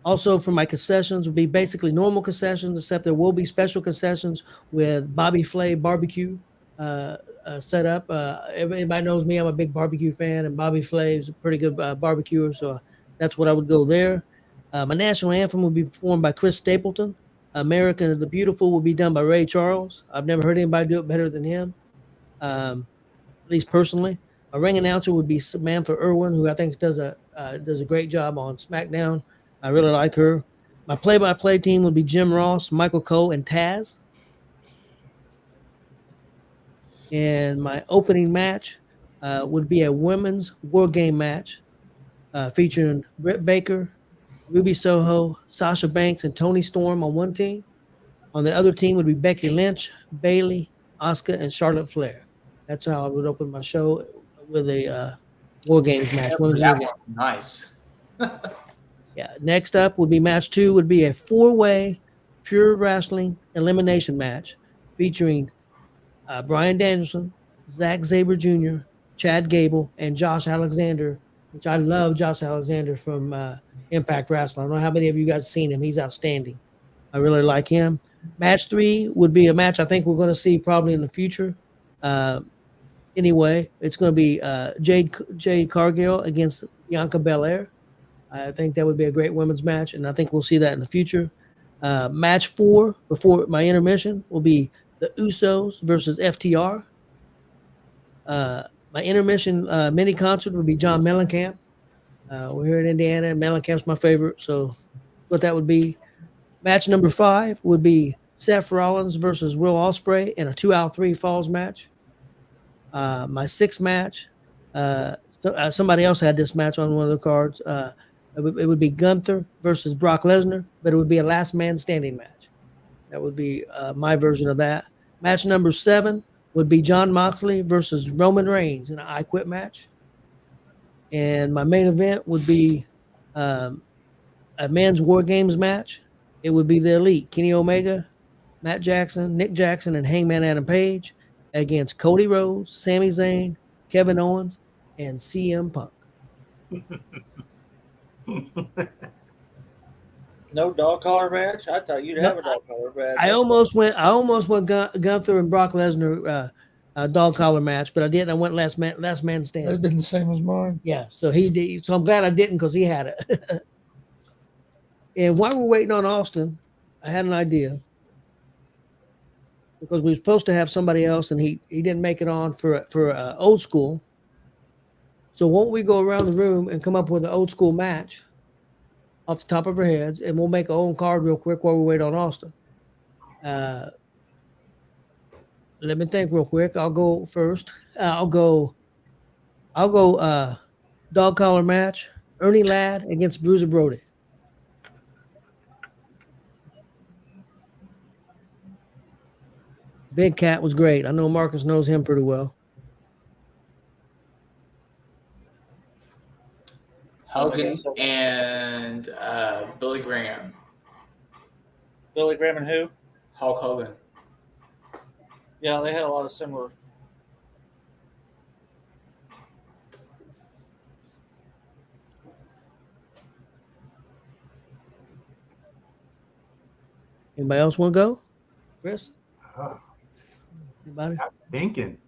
S5: Also, for my concessions will be basically normal concessions, except there will be special concessions with Bobby Flay barbecue set up. Everybody knows me; I'm a big barbecue fan, and Bobby Flay is a pretty good barbecuer, so that's what I would go there. My national anthem will be performed by Chris Stapleton. American the Beautiful will be done by Ray Charles. I've never heard anybody do it better than him, at least personally. A ring announcer would be Samantha Irwin, who I think does a great job on SmackDown. I really like her. My play-by-play team would be Jim Ross, Michael Cole, and Taz. And my opening match would be a women's war game match featuring Britt Baker, Ruby Soho, Sasha Banks, and Toni Storm on one team. On the other team would be Becky Lynch, Bayley, Asuka, and Charlotte Flair. That's how I would open my show with a War Games match.
S7: Nice.
S5: Yeah. Next up would be match 2. Would be a 4-way pure wrestling elimination match featuring Bryan Danielson, Zack Sabre Jr., Chad Gable, and Josh Alexander. Which I love Josh Alexander from Impact Wrestling. I don't know how many of you guys have seen him. He's outstanding. I really like him. Match 3 would be a match I think we're going to see probably in the future. Anyway, it's going to be Jade Cargill against Bianca Belair. I think that would be a great women's match, and I think we'll see that in the future. Match 4 before my intermission will be the Usos versus FTR. My intermission mini concert would be John Mellencamp. We're here in Indiana, and Mellencamp's my favorite, so what that would be. Match number 5 would be Seth Rollins versus Will Ospreay in a 2 out of 3 falls match. My 6th match, somebody else had this match on one of the cards. It would be Gunther versus Brock Lesnar, but it would be a last man standing match. That would be my version of that. Match number 7 would be Jon Moxley versus Roman Reigns in an I Quit match. And my main event would be a men's War Games match. It would be the Elite, Kenny Omega, Matt Jackson, Nick Jackson, and Hangman Adam Page against Cody Rhodes, Sami Zayn, Kevin Owens, and CM Punk.
S6: No dog collar match? I thought you'd have a dog collar match.
S5: I almost went Gunther and Brock Lesnar dog collar match, but I didn't. I went last man standing.
S4: That'd been the same as mine.
S5: Yeah, so he did. So I'm glad I didn't because he had it. And while we're waiting on Austin, I had an idea because we were supposed to have somebody else, and he didn't make it on for old school. So won't we go around the room and come up with an old school match off the top of our heads, and we'll make our own card real quick while we wait on Austin. Let me think real quick. I'll go first. I'll go dog collar match. Ernie Ladd against Bruiser Brody. Big Cat was great. I know Marcus knows him pretty well.
S7: Hogan and Billy Graham.
S6: Billy Graham and who?
S7: Hulk Hogan.
S6: Yeah, they had a lot of similar.
S5: Anybody else want to go? Chris? Anybody?
S8: I'm thinking.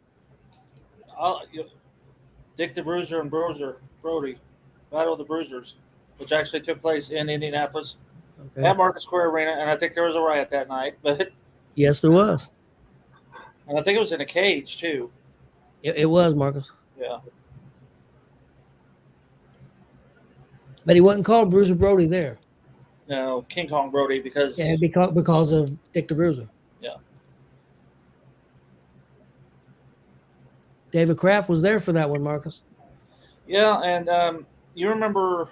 S6: Dick the Bruiser and Brody. Battle of the Bruisers, which actually took place in Indianapolis at Market Square Arena, and I think there was a riot that night. But
S5: yes, there was,
S6: and I think it was in a cage too.
S5: It was, Marcus.
S6: Yeah,
S5: but he wasn't called Bruiser Brody there.
S6: No, King Kong Brody because
S5: because of Dick the Bruiser.
S6: Yeah,
S5: David Kraft was there for that one, Marcus.
S6: Yeah, and You remember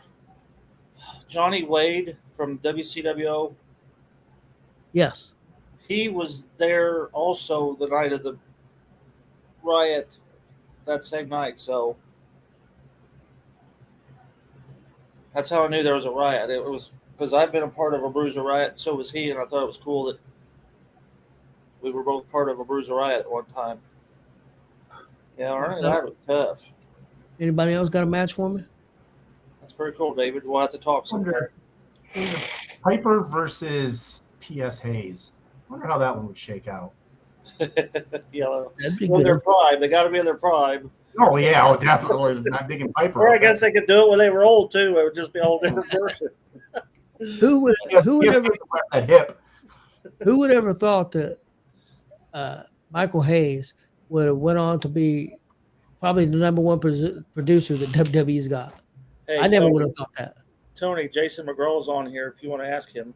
S6: Johnny Wade from WCWO?
S5: Yes.
S6: He was there also the night of the riot that same night. So that's how I knew there was a riot. It was because I've been a part of a Bruiser riot. So was he, and I thought it was cool that we were both part of a Bruiser riot at one time. Yeah, all right, that was tough.
S5: Anybody else got a match for me?
S6: That's pretty cool, David. We'll have to talk sometime.
S8: Piper versus P.S. Hayes. I wonder how that one would shake out.
S6: Yeah,
S5: That'd be
S6: well, their
S5: good.
S6: prime. They got to be in their prime.
S8: Oh yeah, oh definitely not digging Piper.
S6: Or I
S8: up.
S6: guess they could do it when they were old too. It would just be a whole different version.
S5: Who would
S8: P.S.
S5: ever
S8: Hayes left that hip.
S5: who would ever thought that Michael Hayes would have went on to be probably the number one producer that WWE's got?
S6: Hey,
S5: I never
S6: Tony,
S5: would have thought that.
S6: Tony, Jason McGraw's on here if you want to ask him.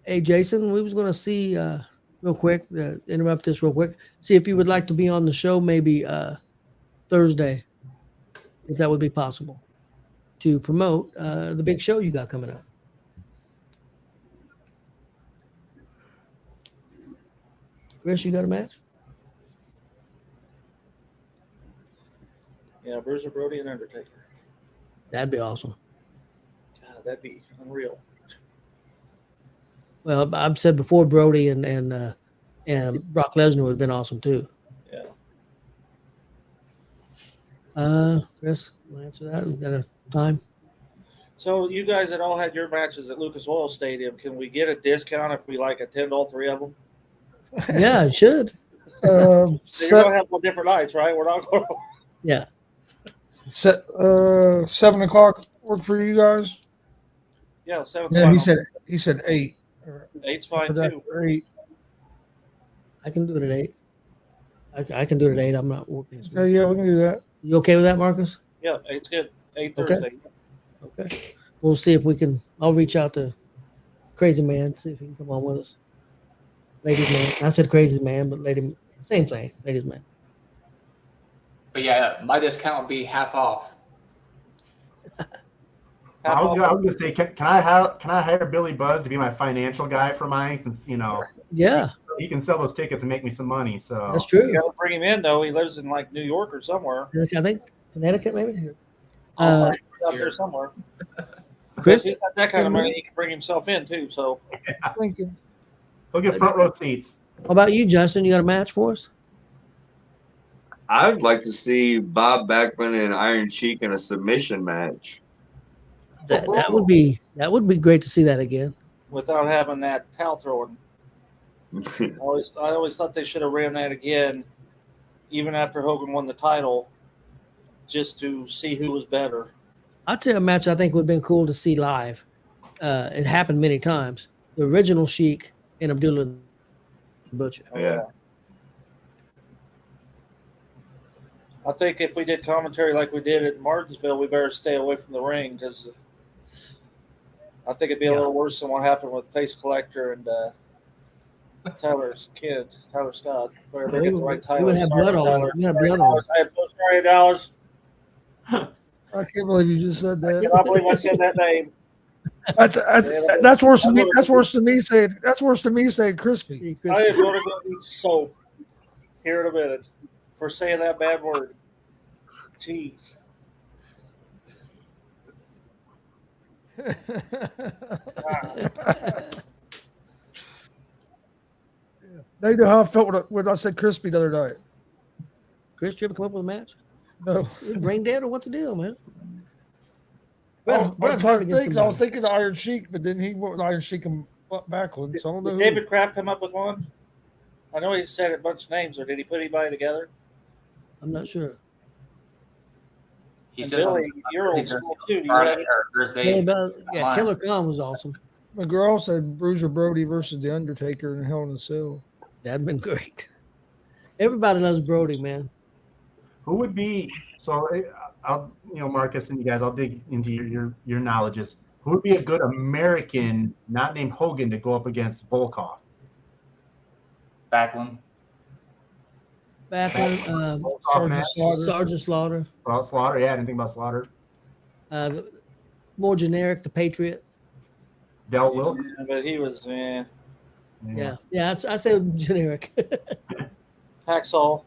S5: Hey, Jason, we was going to see real quick, interrupt this real quick, see if you would like to be on the show maybe Thursday, if that would be possible, to promote the big show you got coming up. Chris, you got a match?
S6: Yeah, Bruiser Brody and Undertaker.
S5: That'd be awesome.
S6: God, that'd be unreal.
S5: Well, I've said before, Brody and Brock Lesnar would have been awesome too.
S6: Yeah.
S5: Chris, want to answer that? We got a time?
S6: So you guys that all had your matches at Lucas Oil Stadium, can we get a discount if we like attend all three of them?
S5: Yeah, it should.
S6: So you're gonna have different nights, right? We're not going.
S5: Yeah.
S4: 7 o'clock work for you guys?
S6: Yeah, 7
S4: Yeah,
S6: o'clock.
S4: he said 8.
S6: 8's fine
S4: Put that
S6: too.
S4: for 8.
S5: I can do it at 8. I can do it at 8. I'm not working. this week.
S4: Yeah, we can do that.
S5: You okay with that, Marcus?
S6: Yeah, 8's good. 8
S5: Okay.
S6: Thursday.
S5: Okay. We'll see if we can. I'll reach out to Crazy Man, see if he can come on with us. Ladies Man. I said Crazy Man, but same thing. Ladies Man.
S7: But yeah, my discount would be half off.
S8: I was gonna say, can I hire Billy Buzz to be my financial guy for mine, since
S5: Yeah,
S8: he can sell those tickets and make me some money. So
S5: that's true.
S6: You gotta bring him in though. He lives in like New York or somewhere.
S5: I think Connecticut, maybe.
S6: Out there somewhere.
S5: Chris,
S6: He's got that kind of money. He can bring himself in too. So
S4: Thank you.
S8: he'll get front row seats.
S5: how about you, Justin? You got a match for us?
S9: I would like to see Bob Backlund and Iron Sheik in a submission match.
S5: That would be great to see that again.
S6: without having that towel throwing, I always thought they should have ran that again, even after Hogan won the title, just to see who was better.
S5: I'll tell you a match I think would have been cool to see live. It happened many times. The original Sheik and Abdullah the Butcher.
S9: Yeah.
S6: I think if we did commentary like we did at Martinsville, we better stay away from the ring because I think it'd be a little worse than what happened with Face Collector and Tyler's kid, Tyler Scott. Where they get the right title.
S5: You would have blood all over. You have blood all over.
S6: I'm so sorry, Dallas.
S4: I can't believe you just said
S6: I
S4: that.
S6: cannot believe I said that name.
S4: That's worse than me. That's worse than me saying. That's worse than me saying crispy.
S6: I am going to go eat soap here in a minute for saying that bad word. Jeez.
S4: They know how I felt when I said crispy the other night.
S5: Chris, you ever come up with a match?
S4: No.
S5: You brain dead or what the deal, man?
S4: I was thinking the Iron Sheik, but then he went with Iron Sheik and Backlund. So I don't know.
S6: Did David Kraft come up with one? I know he said a bunch of names, or did he put anybody together?
S5: I'm not sure.
S7: He
S6: And
S7: said
S6: Billy, you're old school too. You
S7: Friday
S6: had-
S7: or Thursday.
S5: Yeah, Killer Khan was awesome.
S4: McGraw said Bruiser Brody versus The Undertaker in Hell in a Cell.
S5: That'd been great. Everybody loves Brody, man.
S8: Who would be so? I'll Marcus and you guys. I'll dig into your knowledges. Who would be a good American, not named Hogan, to go up against Volkov?
S7: Backlund.
S5: Backlund,
S8: Volkov match?
S5: Sergeant Slaughter.
S8: Well, Slaughter. Yeah, I didn't think about Slaughter.
S5: More generic, the Patriot.
S8: Del Wilkes.
S6: Yeah, but he was
S5: Yeah. I say generic.
S6: Hacksaw.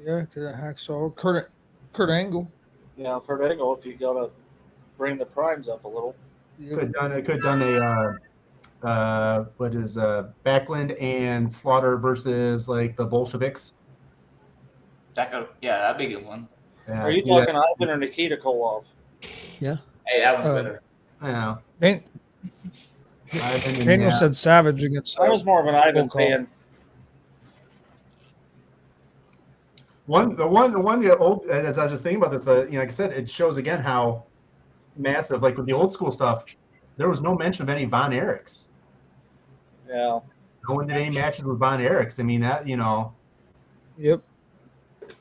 S4: Yeah, because of Hacksaw. Kurt Angle.
S6: Yeah, Kurt Angle. If you gotta bring the primes up a little.
S4: Yep.
S8: Could have done a what is Backlund and Slaughter versus like the Bolsheviks.
S7: That'd be a good one.
S8: Yeah,
S6: Are you
S8: do that.
S6: talking Ivan or Nikita Koloff?
S5: Yeah.
S7: Hey, that was better.
S8: Yeah.
S4: Daniel said Savage against.
S6: I was more of an Ivan
S4: Volkov.
S6: fan.
S8: The old, as I was just thinking about this, like I said, it shows again how massive, like with the old school stuff, there was no mention of any Von Erichs.
S6: Yeah.
S8: No one did any matches with Von Erichs. I mean, that,
S4: Yep.
S8: it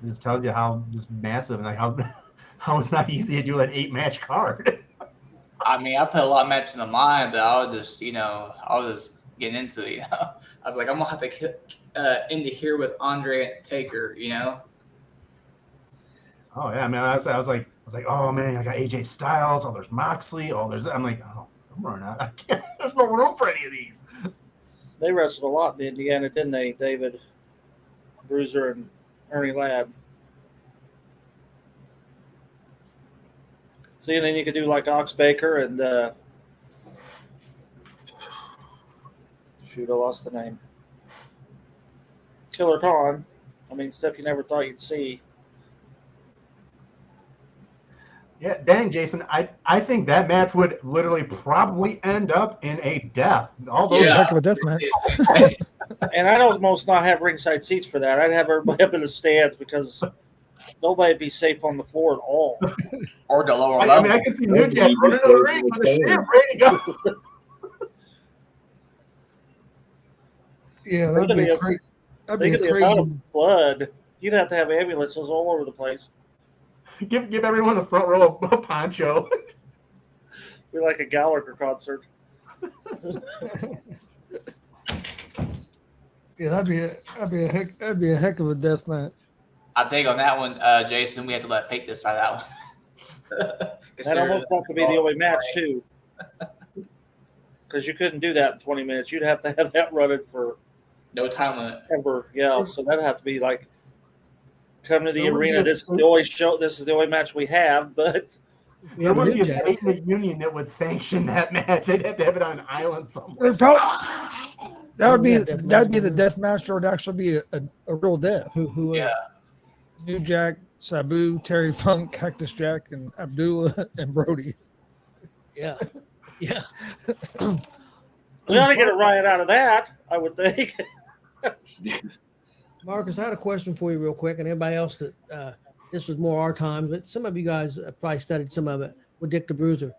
S8: just tells you how just massive and like how it's not easy to do an 8-match card.
S7: I mean, I put a lot of matches in the mind, but I was just getting into it. I was like, I'm gonna have to end it here with Andre Taker.
S8: Oh yeah, man. I was like, oh man, I got AJ Styles. Oh, there's Moxley. Oh, I'm like, oh, I'm running out. I can't. There's no room for any of these.
S6: They wrestled a lot in Indiana, didn't they? David Bruiser and Ernie Ladd. See, and then you could do like Ox Baker and shoot, I lost the name. Killer Khan. I mean, stuff you never thought you'd see.
S8: Yeah, dang, Jason. I think that match would literally probably end up in a death. All those
S4: Heck of a death match.
S6: And I'd almost not have ringside seats for that. I'd have everybody up in the stands because nobody'd be safe on the floor at all.
S7: Or the lower
S8: I
S7: level.
S8: mean, I can see New Jack running to the ring with the shit ready to go.
S4: Yeah, that'd be crazy. That'd be
S6: Think of the amount of blood. You'd have to have ambulances all over the place.
S8: Give everyone the front row a poncho.
S6: Be like a Gallagher concert.
S4: Yeah, that'd be a heck of a death match.
S7: I think on that one, Jason, we have to let fate decide that one.
S6: That almost have to be the only match too, because you couldn't do that in 20 minutes. You'd have to have that running for
S7: no time limit.
S6: Ever, yeah. So that'd have to be like, come to the arena. This is the only show. This is the only match we have. But
S8: there would be a state in the union that would sanction that match. They'd have to have it on an island somewhere.
S4: That'd be the death match, or it'd actually be a real death.
S7: Yeah.
S4: New Jack, Sabu, Terry Funk, Cactus Jack, and Abdullah and Brody.
S5: Yeah. Yeah.
S6: we ought to get a riot out of that, I would think.
S5: Marcus, I had a question for you real quick, and everybody else that this was more our time, but some of you guys probably studied some of it with Dick the Bruiser.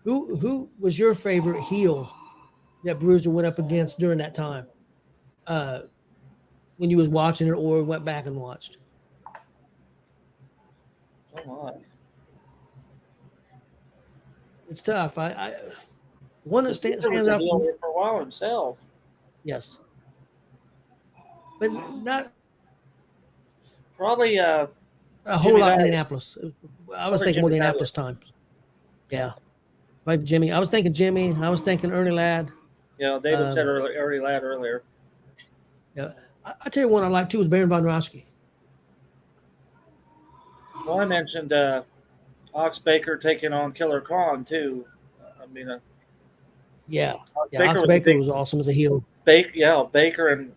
S5: Who was your favorite heel that Bruiser went up against during that time? When you was watching it or went back and watched?
S6: Oh my.
S5: It's tough. I one that stands out
S6: for a while himself.
S5: Yes. But not
S6: probably
S5: a whole lot in Indianapolis. I was thinking more the Indianapolis times. Yeah. Like Jimmy. I was thinking Jimmy. I was thinking Ernie Ladd.
S6: Yeah, David said Ernie Ladd earlier.
S5: Yeah. I tell you one I like too is Baron von Raschke.
S6: Well, I mentioned Ox Baker taking on Killer Khan too. I mean,
S5: Ox Baker was awesome as a heel.
S6: Baker and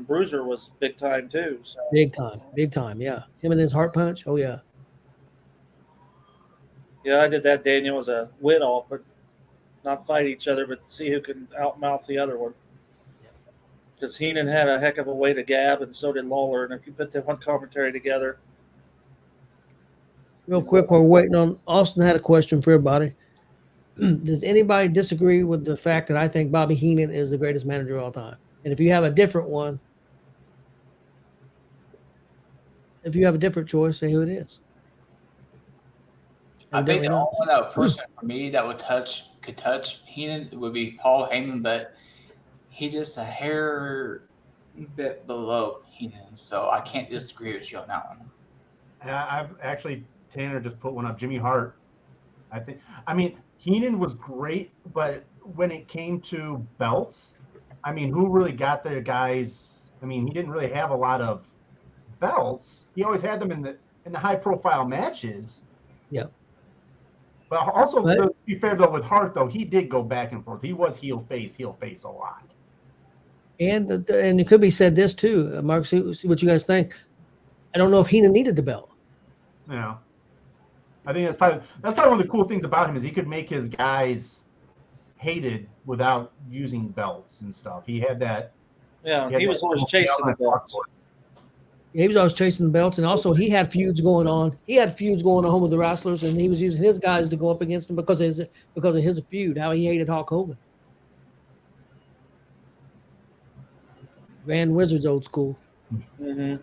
S6: Bruiser was big time too. So.
S5: Big time. Yeah, him and his heart punch. Oh yeah.
S6: Yeah, I did that. Daniel was a wit off, but not fight each other, but see who can outmouth the other one. Because Heenan had a heck of a way to gab, and so did Lawler. And if you put that one commentary together.
S5: Real quick, while we're waiting on Austin, had a question for everybody. Does anybody disagree with the fact that I think Bobby Heenan is the greatest manager of all time? And if you have a different one, if you have a different choice, say who it is.
S7: I think the only person for me that could touch Heenan would be Paul Heyman, but he's just a hair bit below Heenan, so I can't disagree with you on that one.
S8: I've actually Tanner just put one up. Jimmy Hart. I mean, Heenan was great, but when it came to belts, I mean, who really got their guys? I mean, he didn't really have a lot of belts. He always had them in the high profile matches.
S5: Yeah.
S8: But also,
S5: But-
S8: to be fair though, with Hart though, he did go back and forth. He was heel face a lot.
S5: And it could be said this too, Mark. See what you guys think. I don't know if Heenan needed the belt.
S8: You know, I think that's probably one of the cool things about him is he could make his guys hated without using belts and stuff. He had that.
S6: Yeah,
S8: had
S6: he
S8: that
S6: was always
S8: little
S6: chasing the
S8: tail
S6: belts.
S5: He was always chasing the belts, and also he had feuds going on. He had feuds going on with the wrestlers, and he was using his guys to go up against him because of his feud. How he hated Hulk Hogan. Ran Wizards old school.
S6: Mm-hmm.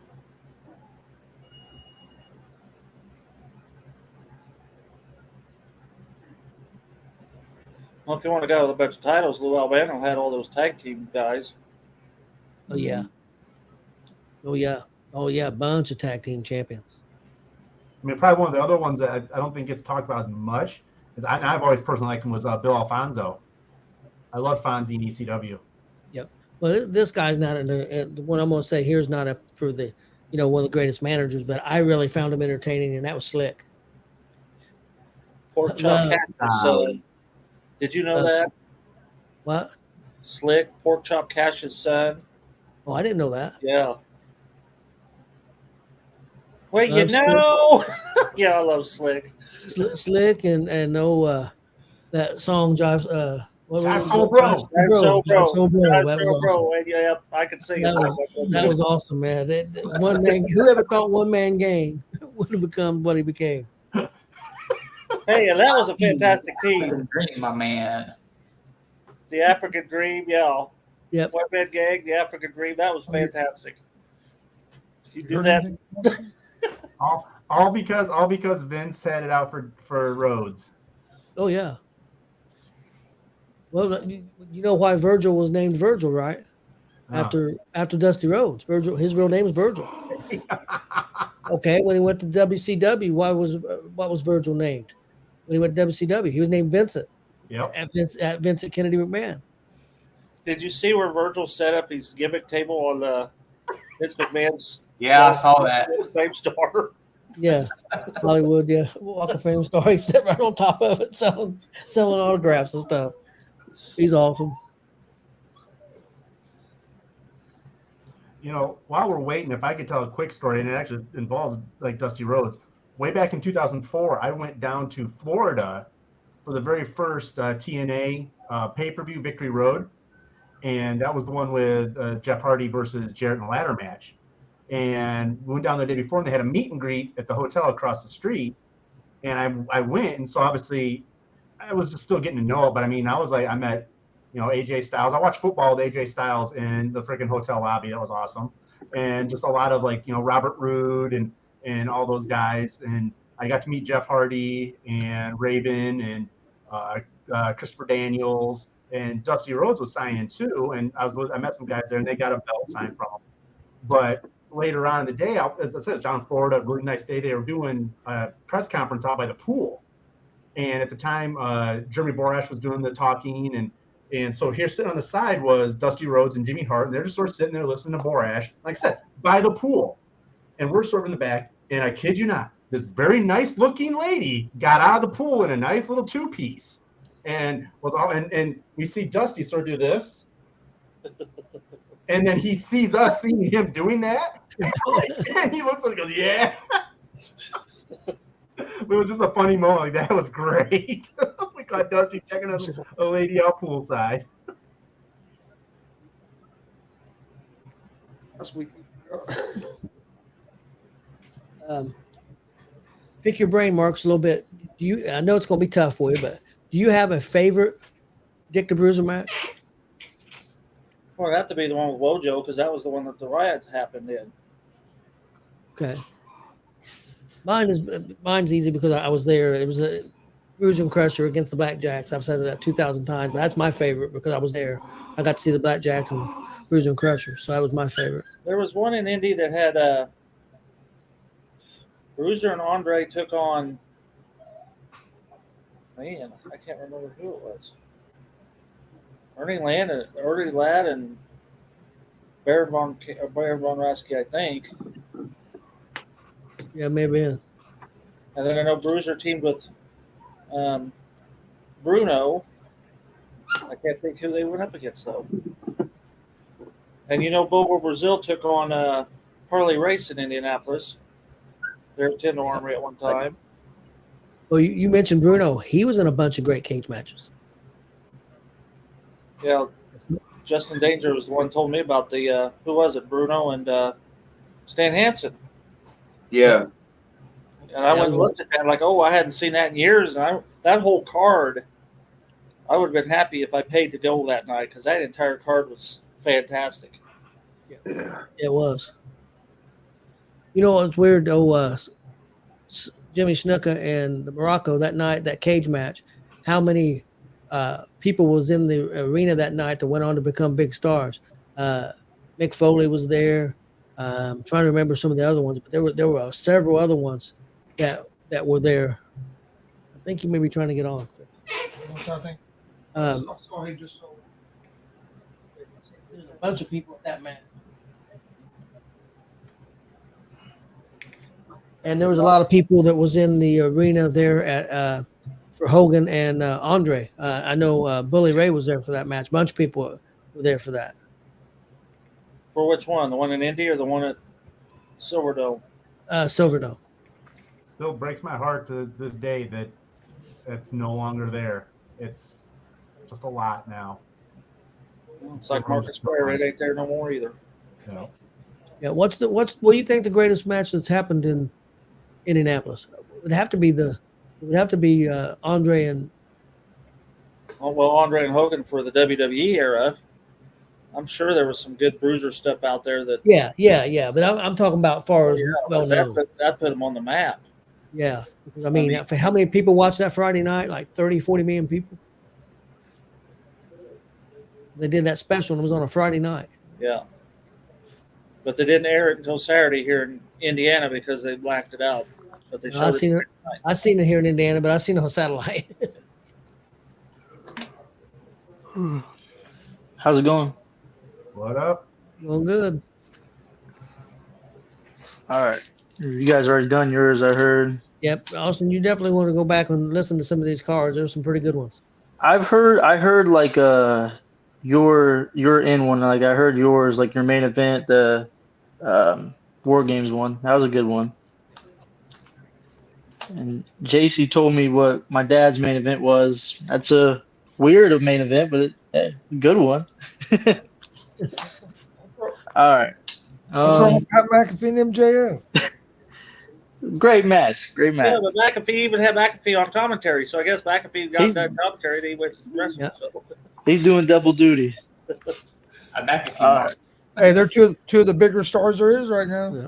S6: Well, if you want to go with a bunch of titles, Lou Albano had all those tag team guys.
S5: Oh yeah. Oh yeah. Oh yeah. Bunch of tag team champions.
S8: I mean, probably one of the other ones that I don't think gets talked about as much is I've always personally liked him was Bill Alfonso. I love Fonzie in ECW.
S5: Yep. Well, this guy's not what I'm going to say here is not for the, one of the greatest managers, but I really found him entertaining, and that was Slick.
S6: Pork chop Cash's son. Did you know that?
S5: What?
S6: Slick, Pork chop Cash's son.
S5: Oh, I didn't know that.
S6: Yeah. Well, you know. Yeah, I love Slick.
S5: Slick and that song drives.
S8: Drive Soul Bro.
S6: Drive Soul Bro. Yeah, I could sing it.
S5: That was awesome, man. One man, whoever thought one man game would have become what he became.
S6: Hey, and that was a fantastic team.
S7: Dream, my man.
S6: The African Dream, yeah.
S5: Yep.
S6: One Man Gang, the African Dream. That was fantastic. You do that.
S8: all because Vince had it out for Rhodes.
S5: Oh yeah. Well, you know why Virgil was named Virgil, right? After Dusty Rhodes. Virgil, his real name is Virgil. Okay, when he went to WCW, what was Virgil named? When he went to WCW, he was named Vincent.
S8: Yep.
S5: At Vincent Kennedy McMahon.
S6: Did you see where Virgil set up his gimmick table on Vince McMahon's?
S7: Yeah, I saw that.
S6: Fame Star.
S5: Yeah, Hollywood. Yeah, Walk of Fame star. He sat right on top of it, selling autographs and stuff. He's awesome.
S8: While we're waiting, if I could tell a quick story, and it actually involves like Dusty Rhodes. Way back in 2004, I went down to Florida for the very first TNA pay-per-view, Victory Road, and that was the one with Jeff Hardy versus Jarrett in a ladder match. And we went down the day before, and they had a meet and greet at the hotel across the street. And I went, and so obviously I was just still getting to know it, but I mean, I was like, I met, AJ Styles. I watched football with AJ Styles in the freaking hotel lobby. That was awesome. And just a lot of Robert Roode and all those guys. And I got to meet Jeff Hardy and Raven and Christopher Daniels, and Dusty Rhodes was signing too. And I met some guys there, and they got a belt signed from them. But later on in the day, as I said, it's down in Florida, a really nice day. They were doing a press conference out by the pool. And at the time, Jeremy Borash was doing the talking, and so here sitting on the side was Dusty Rhodes and Jimmy Hart, and they're just sort of sitting there listening to Borash, like I said, by the pool. And we're sort of in the back, and I kid you not, this very nice-looking lady got out of the pool in a nice little two-piece, and we see Dusty sort of do this, and then he sees us seeing him doing that, and he looks like he goes, yeah. It was just a funny moment. Like, that was great. We got Dusty checking a lady out poolside.
S4: Last week.
S5: Pick your brain, Marks, a little bit. I know it's going to be tough for you, but do you have a favorite Dick the Bruiser match?
S6: Well, it'd have to be the one with Wojo, because that was the one that the riot happened in.
S5: Okay. Mine's easy because I was there. It was a Bruiser and Crusher against the Blackjacks. I've said it 2,000 times, but that's my favorite because I was there. I got to see the Blackjacks and Bruiser and Crusher, so that was my favorite.
S6: There was one in Indy that had Bruiser and Andre took on. Man, I can't remember who it was. Ernie Ladd and Baron von Raschke, I think.
S5: Yeah, maybe.
S6: And then I know Bruiser teamed with Bruno. I can't think who they went up against though. And Bobo Brazil took on Harley Race in Indianapolis. Their Tendo Armory at one time.
S5: Well, you mentioned Bruno. He was in a bunch of great cage matches.
S6: Yeah, Justin Danger was the one who told me about the who was it? Bruno and Stan Hansen.
S9: Yeah.
S6: And I went and looked at that like, oh, I hadn't seen that in years. And that whole card, I would have been happy if I paid to go that night because that entire card was fantastic.
S9: Yeah.
S5: It was. It's weird though. Jimmy Snuka and the Morocco that night, that cage match. How many people was in the arena that night that went on to become big stars? Mick Foley was there. I'm trying to remember some of the other ones, but there were several other ones that were there. I think you may be trying to get on.
S4: What's that thing?
S5: There's a bunch of people at that match. And there was a lot of people that was in the arena there at for Hogan and Andre. I know Bully Ray was there for that match. A bunch of people were there for that.
S6: For which one? The one in Indy or the one at Silverdome?
S5: Silverdome.
S8: Still breaks my heart to this day that it's no longer there. It's just a lot now.
S6: It's like Market Square. It ain't there no more either.
S8: No.
S5: Yeah. What do you think the greatest match that's happened in Indianapolis? It would have to be Andre and.
S6: Well, Andre and Hogan for the WWE era. I'm sure there was some good Bruiser stuff out there that.
S5: Yeah. But I'm talking about as far as well known.
S6: That put them on the map.
S5: Yeah, because I mean, how many people watched that Friday night? Like 30, 40 million people. They did that special and it was on a Friday night.
S6: Yeah. But they didn't air it until Saturday here in Indiana because they blacked it out. But they showed it.
S5: I seen it here in Indiana, but I seen it on satellite.
S10: How's it going?
S8: What up?
S5: Going good.
S10: All right. You guys already done yours, I heard.
S5: Yep. Austin, you definitely want to go back and listen to some of these cards. There's some pretty good ones.
S10: I heard like you're in one. Like I heard yours, like your main event, the War Games one. That was a good one. And JC told me what my dad's main event was. That's a weird main event, but a good one. All right.
S4: What's wrong with Pat McAfee and MJF?
S10: Great match.
S6: Yeah, but McAfee even had McAfee on commentary, so I guess McAfee got that commentary and he went to wrestle.
S10: Yeah.
S6: So.
S10: He's doing double duty.
S7: McAfee.
S4: Hey, they're two of the bigger stars there is right now.
S5: Yeah.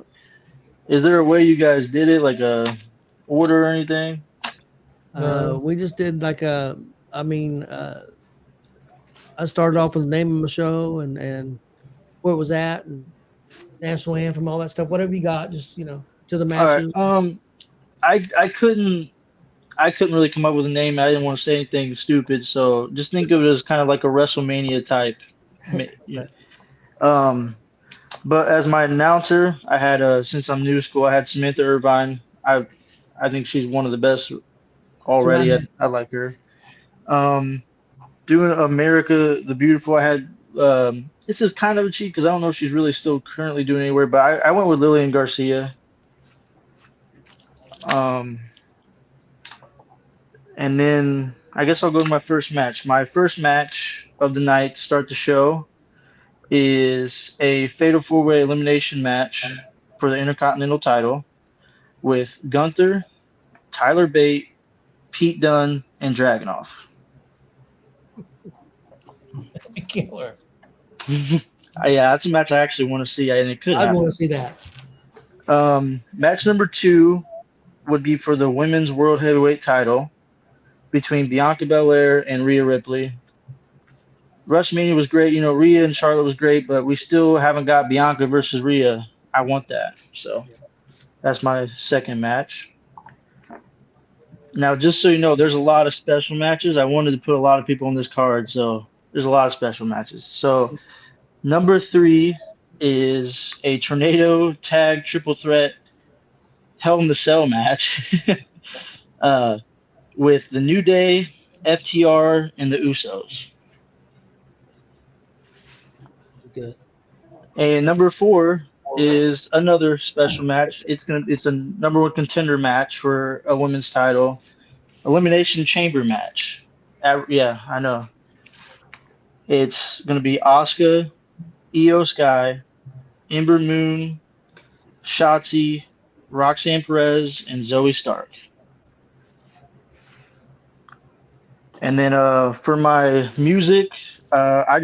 S10: Is there a way you guys did it, like a order or anything?
S5: We just did like I started off with the name of my show and where it was at and national anthem, all that stuff. Whatever you got, just to the matches.
S10: All right. I couldn't really come up with a name. I didn't want to say anything stupid, so just think of it as kind of like a WrestleMania type. But as my announcer, I had since I'm new school, I had Samantha Irvine. I think she's one of the best already. I like her. Doing America the Beautiful, I had this is kind of a cheat because I don't know if she's really still currently doing anywhere, but I went with Lillian Garcia. And then I guess I'll go to my first match. My first match of the night to start the show is a Fatal 4-Way elimination match for the Intercontinental title with Gunther, Tyler Bate, Pete Dunne, and Dragunov.
S5: Killer.
S10: Yeah, that's a match I actually want to see, and it could happen.
S5: I want to see that.
S10: Match number 2 would be for the Women's World Heavyweight title between Bianca Belair and Rhea Ripley. WrestleMania was great. Rhea and Charlotte was great, but we still haven't got Bianca versus Rhea. I want that. So That's my second match. Now, just so you know, there's a lot of special matches. I wanted to put a lot of people on this card, so there's a lot of special matches. So number 3 is a tornado tag triple threat Hell in the Cell match with the New Day, FTR, and the Usos.
S5: Good.
S10: And number 4 is another special match. It's a number 1 contender match for a women's title, Elimination Chamber match. Yeah, I know. It's gonna be Asuka, Io Sky, Ember Moon, Shotzi, Roxanne Perez, and Zoe Stark. And then for my music, I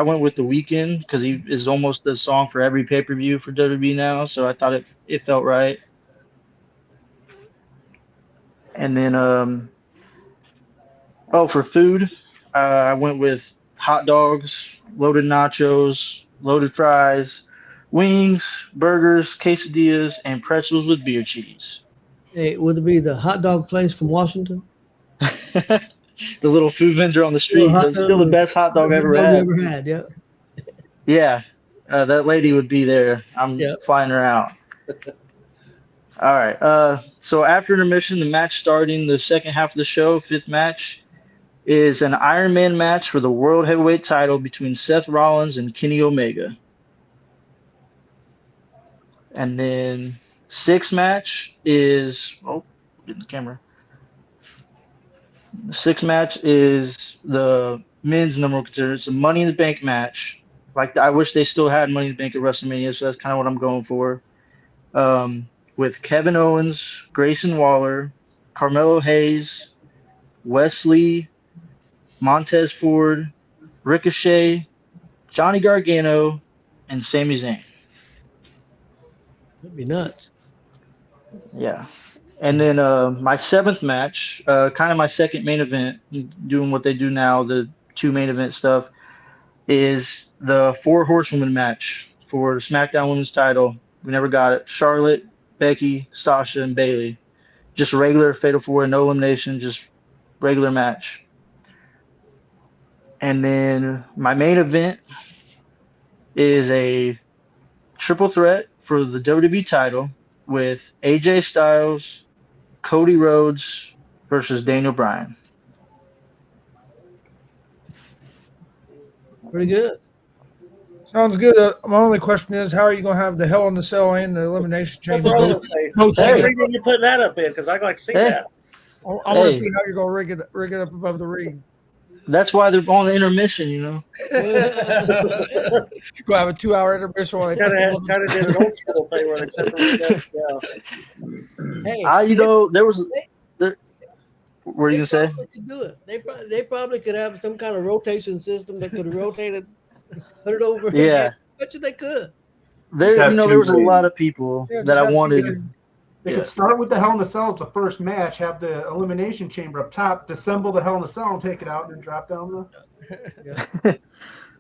S10: went with The Weeknd because he is almost the song for every pay-per-view for WWE now, so I thought it felt right. And then for food, I went with hot dogs, loaded nachos, loaded fries, wings, burgers, quesadillas, and pretzels with beer cheese.
S5: Hey, would it be the hot dog place from Washington?
S10: The little food vendor on the street. That's still the best hot dog I ever had.
S5: Yeah.
S10: Yeah, that lady would be there. I'm flying her out. All right. So after intermission, the match starting the second half of the show, 5th match, is an Iron Man match for the World Heavyweight title between Seth Rollins and Kenny Omega. And then 6th match is get the camera. The 6th match is the men's number 1 contender. It's a Money in the Bank match. Like I wish they still had Money in the Bank at WrestleMania, so that's kind of what I'm going for. With Kevin Owens, Grayson Waller, Carmelo Hayes, Wesley, Montez Ford, Ricochet, Johnny Gargano, and Sami Zayn.
S5: That'd be nuts.
S10: Yeah. And then my 7th match, kind of my second main event, doing what they do now, the 2 main event stuff, is the 4 horsewomen match for the SmackDown Women's title. We never got it. Charlotte, Becky, Sasha, and Bayley. Just a regular Fatal 4, no elimination, just regular match. And then my main event is a triple threat for the WWE title with AJ Styles, Cody Rhodes versus Daniel Bryan.
S5: Pretty good.
S4: Sounds good. My only question is, how are you going to have the Hell in the Cell and the Elimination Chamber?
S6: Hey, when you put that up in, because I'd like to see that.
S4: I want to see how you're going to rig it up above the ring.
S10: That's why they're on the intermission, you know.
S4: Go have a 2-hour intermission.
S6: Kind of did an old school thing where they separated.
S5: Hey,
S10: there was. What were you gonna say?
S5: Could do it. They probably could have some kind of rotation system that could rotate it, put it over.
S10: Yeah,
S5: I bet you they could.
S10: There was a lot of people that I wanted.
S8: They could start with the Hell in the Cell as the first match, have the Elimination Chamber up top, disassemble the Hell in the Cell and take it out and then drop down the.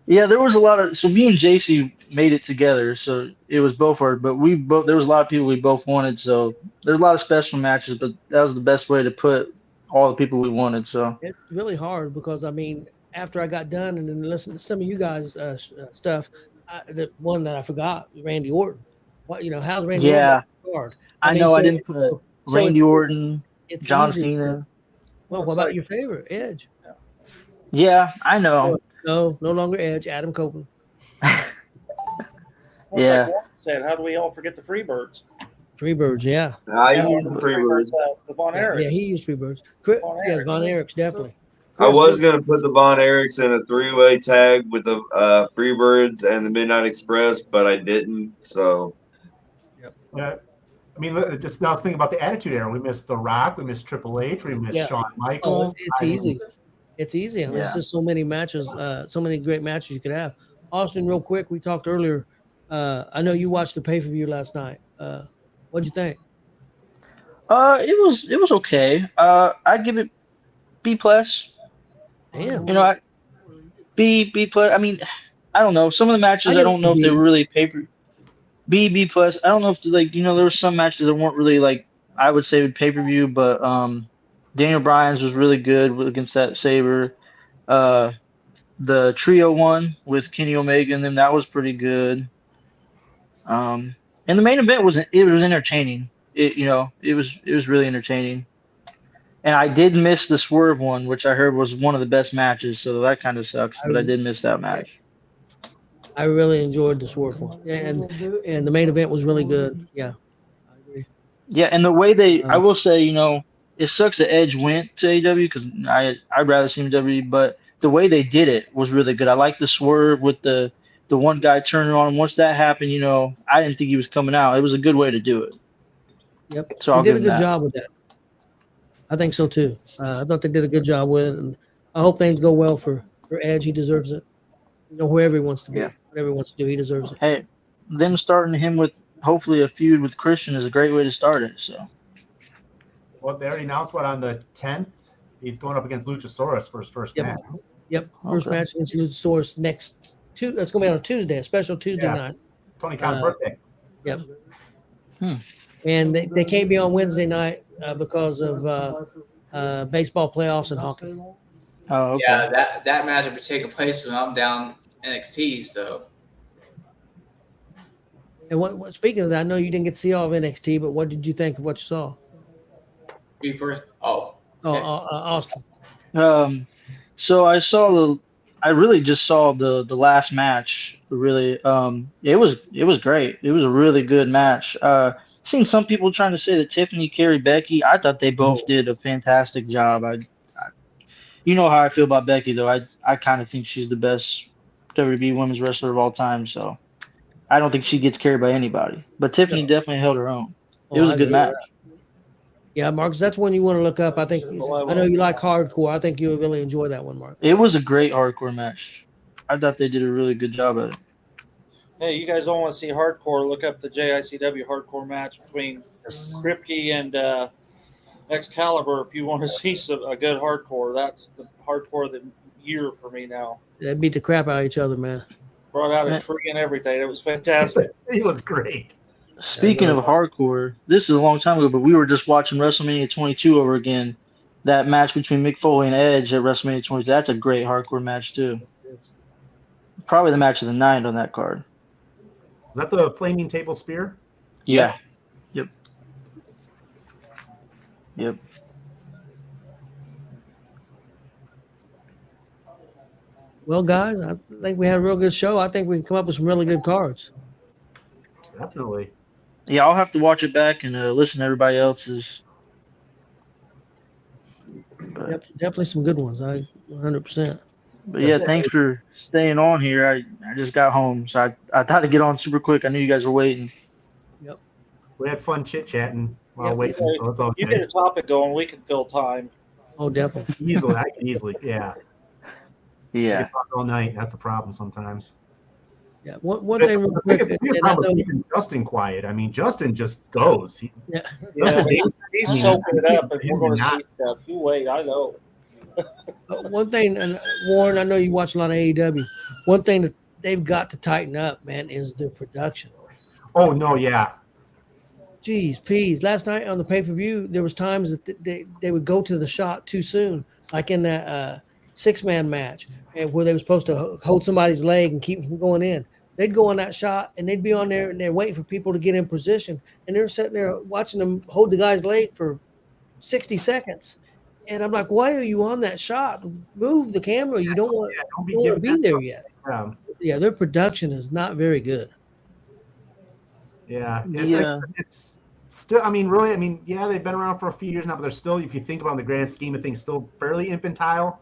S10: Yeah, there was a lot of. So me and JC made it together, so it was both hard. But there was a lot of people we both wanted. So there's a lot of special matches, but that was the best way to put all the people we wanted. So
S5: it's really hard because after I got done and then listened to some of you guys' stuff, the one that I forgot, Randy Orton. How's Randy Orton? Hard.
S10: I didn't put Randy Orton, John Cena.
S5: Well, what about your favorite, Edge?
S10: Yeah, I know.
S5: No longer Edge. Adam Copeland.
S10: Yeah.
S6: Said, how do we all forget the Freebirds?
S5: Freebirds, yeah.
S9: I use the Freebirds.
S6: The Von Erichs.
S5: Yeah, he used Freebirds. Yeah, Von Erichs, definitely.
S9: I was going to put the Von Erichs in a 3-way tag with the Freebirds and the Midnight Express, but I didn't. So.
S8: Yep. Yeah. I mean, just now think about the Attitude Era. We missed The Rock. We missed Triple H. We missed Shawn Michaels.
S5: It's easy. It's easy. There's just so many matches, so many great matches you could have. Austin, real quick, we talked earlier. I know you watched the pay-per-view last night. What'd you think?
S10: It was okay. I'd give it B+.
S5: Damn.
S10: B+. I mean, I don't know. Some of the matches I don't know if they were really pay-per. B plus. I don't know if there were some matches that weren't really like I would say pay per view, but Daniel Bryan's was really good against that Saber. Uh, the trio one with Kenny Omega and them, that was pretty good. And the main event was entertaining. It was really entertaining. And I did miss the Swerve one, which I heard was one of the best matches, so that kind of sucks. But I did miss that match.
S5: I really enjoyed the Swerve one, and the main event was really good. Yeah, I agree.
S10: Yeah, and the way I will say, it sucks that Edge went to AEW because I'd rather see him WWE, but the way they did it was really good. I like the swerve with the one guy turning on him. Once that happened, I didn't think he was coming out. It was a good way to do it.
S5: Yep,
S10: So
S5: they
S10: I'll
S5: did
S10: give
S5: a
S10: him
S5: good
S10: that.
S5: job with that. I think so too. I thought they did a good job with it, and I hope things go well for Edge. He deserves it. Whoever he wants to be,
S10: Yeah.
S5: whatever he wants to do, he deserves it.
S10: Hey, them starting him with hopefully a feud with Christian is a great way to start it. So.
S8: Well, they already announced on the 10th. He's going up against Luchasaurus for his first match.
S5: Yep. First match against Luchasaurus next Tuesday. It's going to be on a Tuesday, a special Tuesday night.
S8: Tony Khan's birthday.
S5: Yep. And they can't be on Wednesday night because of baseball playoffs and hockey.
S10: Oh, okay.
S7: Yeah, that match will be taking place when I'm down NXT. So.
S5: And what speaking of that, I know you didn't get to see all of NXT, but what did you think of what you saw? Austin.
S10: So I really just saw the last match. Really, it was great. It was a really good match. Seen some people trying to say that Tiffany carried Becky. I thought they both did a fantastic job. You know how I feel about Becky, though. I kind of think she's the best WWE women's wrestler of all time. So I don't think she gets carried by anybody. But Tiffany definitely held her own. It was a good match.
S5: Yeah, Marcus, that's one you want to look up. I know you like hardcore. I think you'll really enjoy that one, Mark.
S10: It was a great hardcore match. I thought they did a really good job at it.
S6: Hey, you guys don't want to see hardcore? Look up the JICW hardcore match between Kripke and Excalibur if you want to see a good hardcore. That's the hardcore of the year for me now.
S5: They beat the crap out of each other, man.
S6: Brought out a tree and everything. It was fantastic.
S8: It was great.
S10: Speaking of hardcore, this is a long time ago, but we were just watching WrestleMania 22 over again. That match between Mick Foley and Edge at WrestleMania 22. That's a great hardcore match, too. Probably the match of the night on that card.
S8: Is that the Flaming Table Spear?
S10: Yeah. Yep.
S5: Well, guys, I think we had a real good show. I think we can come up with some really good cards.
S8: Definitely.
S10: Yeah, I'll have to watch it back and listen to everybody else's.
S5: Yep, definitely some good ones. 100%.
S10: But yeah, thanks for staying on here. I just got home, so I thought to get on super quick. I knew you guys were waiting.
S5: Yep.
S8: We had fun chit-chatting while waiting, so it's all
S6: You
S8: good.
S6: get a topic going, we can fill time.
S5: Oh, definitely.
S8: I can easily, yeah.
S10: Yeah.
S8: Talk all night. That's the problem sometimes.
S5: Yeah. One thing real quick.
S8: Keeping Justin quiet. I mean, Justin just goes.
S6: He's soaking it up, and we're going to see stuff. You wait, I know.
S5: One thing, Warren, I know you watch a lot of AEW. One thing that they've got to tighten up, man, is their production.
S8: Oh, no, yeah.
S5: Geez, peas. Last night on the pay-per-view, there was times that they would go to the shot too soon, like in that six-man match where they were supposed to hold somebody's leg and keep from going in. They'd go on that shot, and they'd be on there, and they're waiting for people to get in position, and they're sitting there watching them hold the guy's leg for 60 seconds. And I'm like, why are you on that shot? Move the camera. You don't want to be there yet. Yeah, their production is not very good.
S8: Yeah. It's still, they've been around for a few years now, but they're still, if you think about the grand scheme of things, still fairly infantile.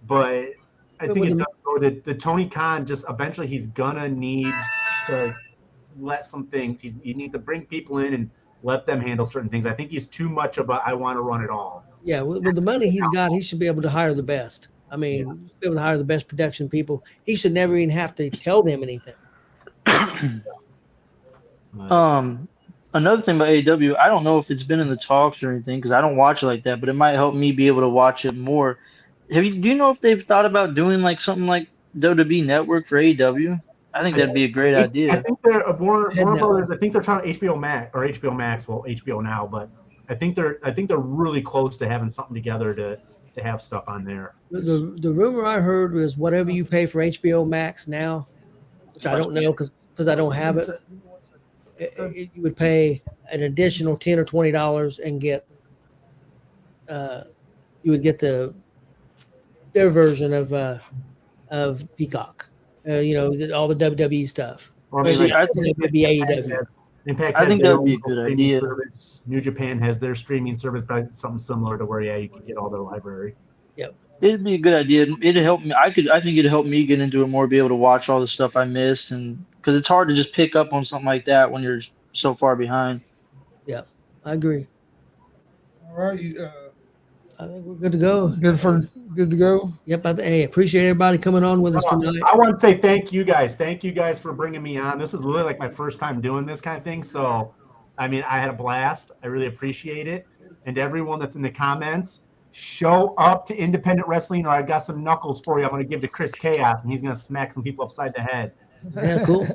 S8: But I think it does go the Tony Khan just eventually he's gonna need to let some things. He needs to bring people in and let them handle certain things. I think he's too much of I want to run it all.
S5: Yeah, with the money he's got, he should be able to hire the best. I mean, be able to hire the best production people. He should never even have to tell them anything.
S10: Another thing about AEW, I don't know if it's been in the talks or anything because I don't watch it like that, but it might help me be able to watch it more. Do you know if they've thought about doing like something like WWE Network for AEW? I think that'd be a great
S8: I
S10: idea.
S8: think they're Warner
S5: Head
S8: Brothers. I think they're trying HBO Max or HBO Max. Well, HBO now, but I think they're really close to having something together to have stuff on there.
S5: The rumor I heard was whatever you pay for HBO Max now, which I don't know because I don't have it. You would pay an additional $10 or $20 and get you would get their version of Peacock. All the WWE stuff.
S8: Or I mean,
S10: I think
S5: it would be AEW.
S8: Impact
S10: I
S8: has
S10: think
S8: their
S10: that would be a
S8: own
S10: good
S8: streaming
S10: idea.
S8: service. New Japan has their streaming service, but something similar to where you can get all their library.
S10: It'd be a good idea. It'd help me. I think it'd help me get into it more, be able to watch all the stuff I missed, and because it's hard to just pick up on something like that when you're so far behind.
S5: Yeah, I agree.
S4: All right.
S5: I think we're good to go.
S4: Good to go.
S5: Yep. Hey, appreciate everybody coming on with us tonight.
S8: I want to say thank you guys. Thank you guys for bringing me on. This is literally like my first time doing this kind of thing. So, I mean, I had a blast. I really appreciate it. And everyone that's in the comments, show up to independent wrestling, or I got some knuckles for you. I'm going to give to Chris Chaos, and he's going to smack some people upside the head.
S5: Yeah, cool.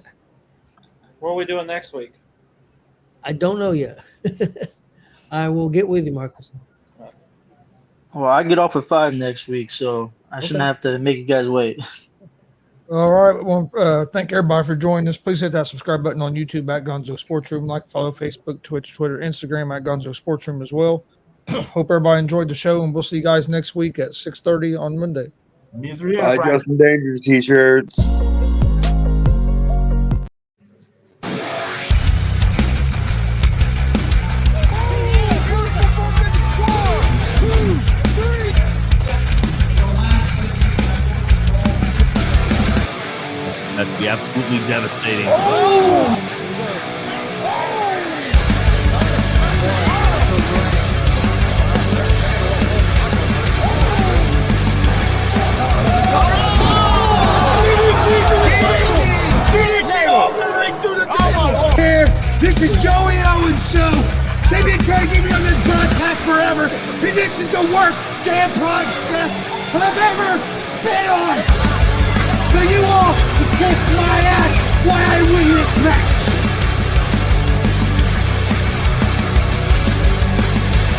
S6: What are we doing next week?
S5: I don't know yet. I will get with you, Marcus.
S10: Well, I get off at 5 next week, so I shouldn't have to make you guys wait.
S4: All right. Well, thank everybody for joining us. Please hit that subscribe button on YouTube at Gonzo Sports Room. Like, follow Facebook, Twitch, Twitter, Instagram at Gonzo Sports Room as well. Hope everybody enjoyed the show, and we'll see you guys next week at 6:30 on Monday.
S8: Misery.
S9: Buy Justin Dangerous t-shirts.
S2: That'd be absolutely devastating.
S3: This is Joey Owens' show. They've been trying to get me on this broadcast forever, and this is the worst damn broadcast I've ever been on. So you all can kiss my ass while I win this match.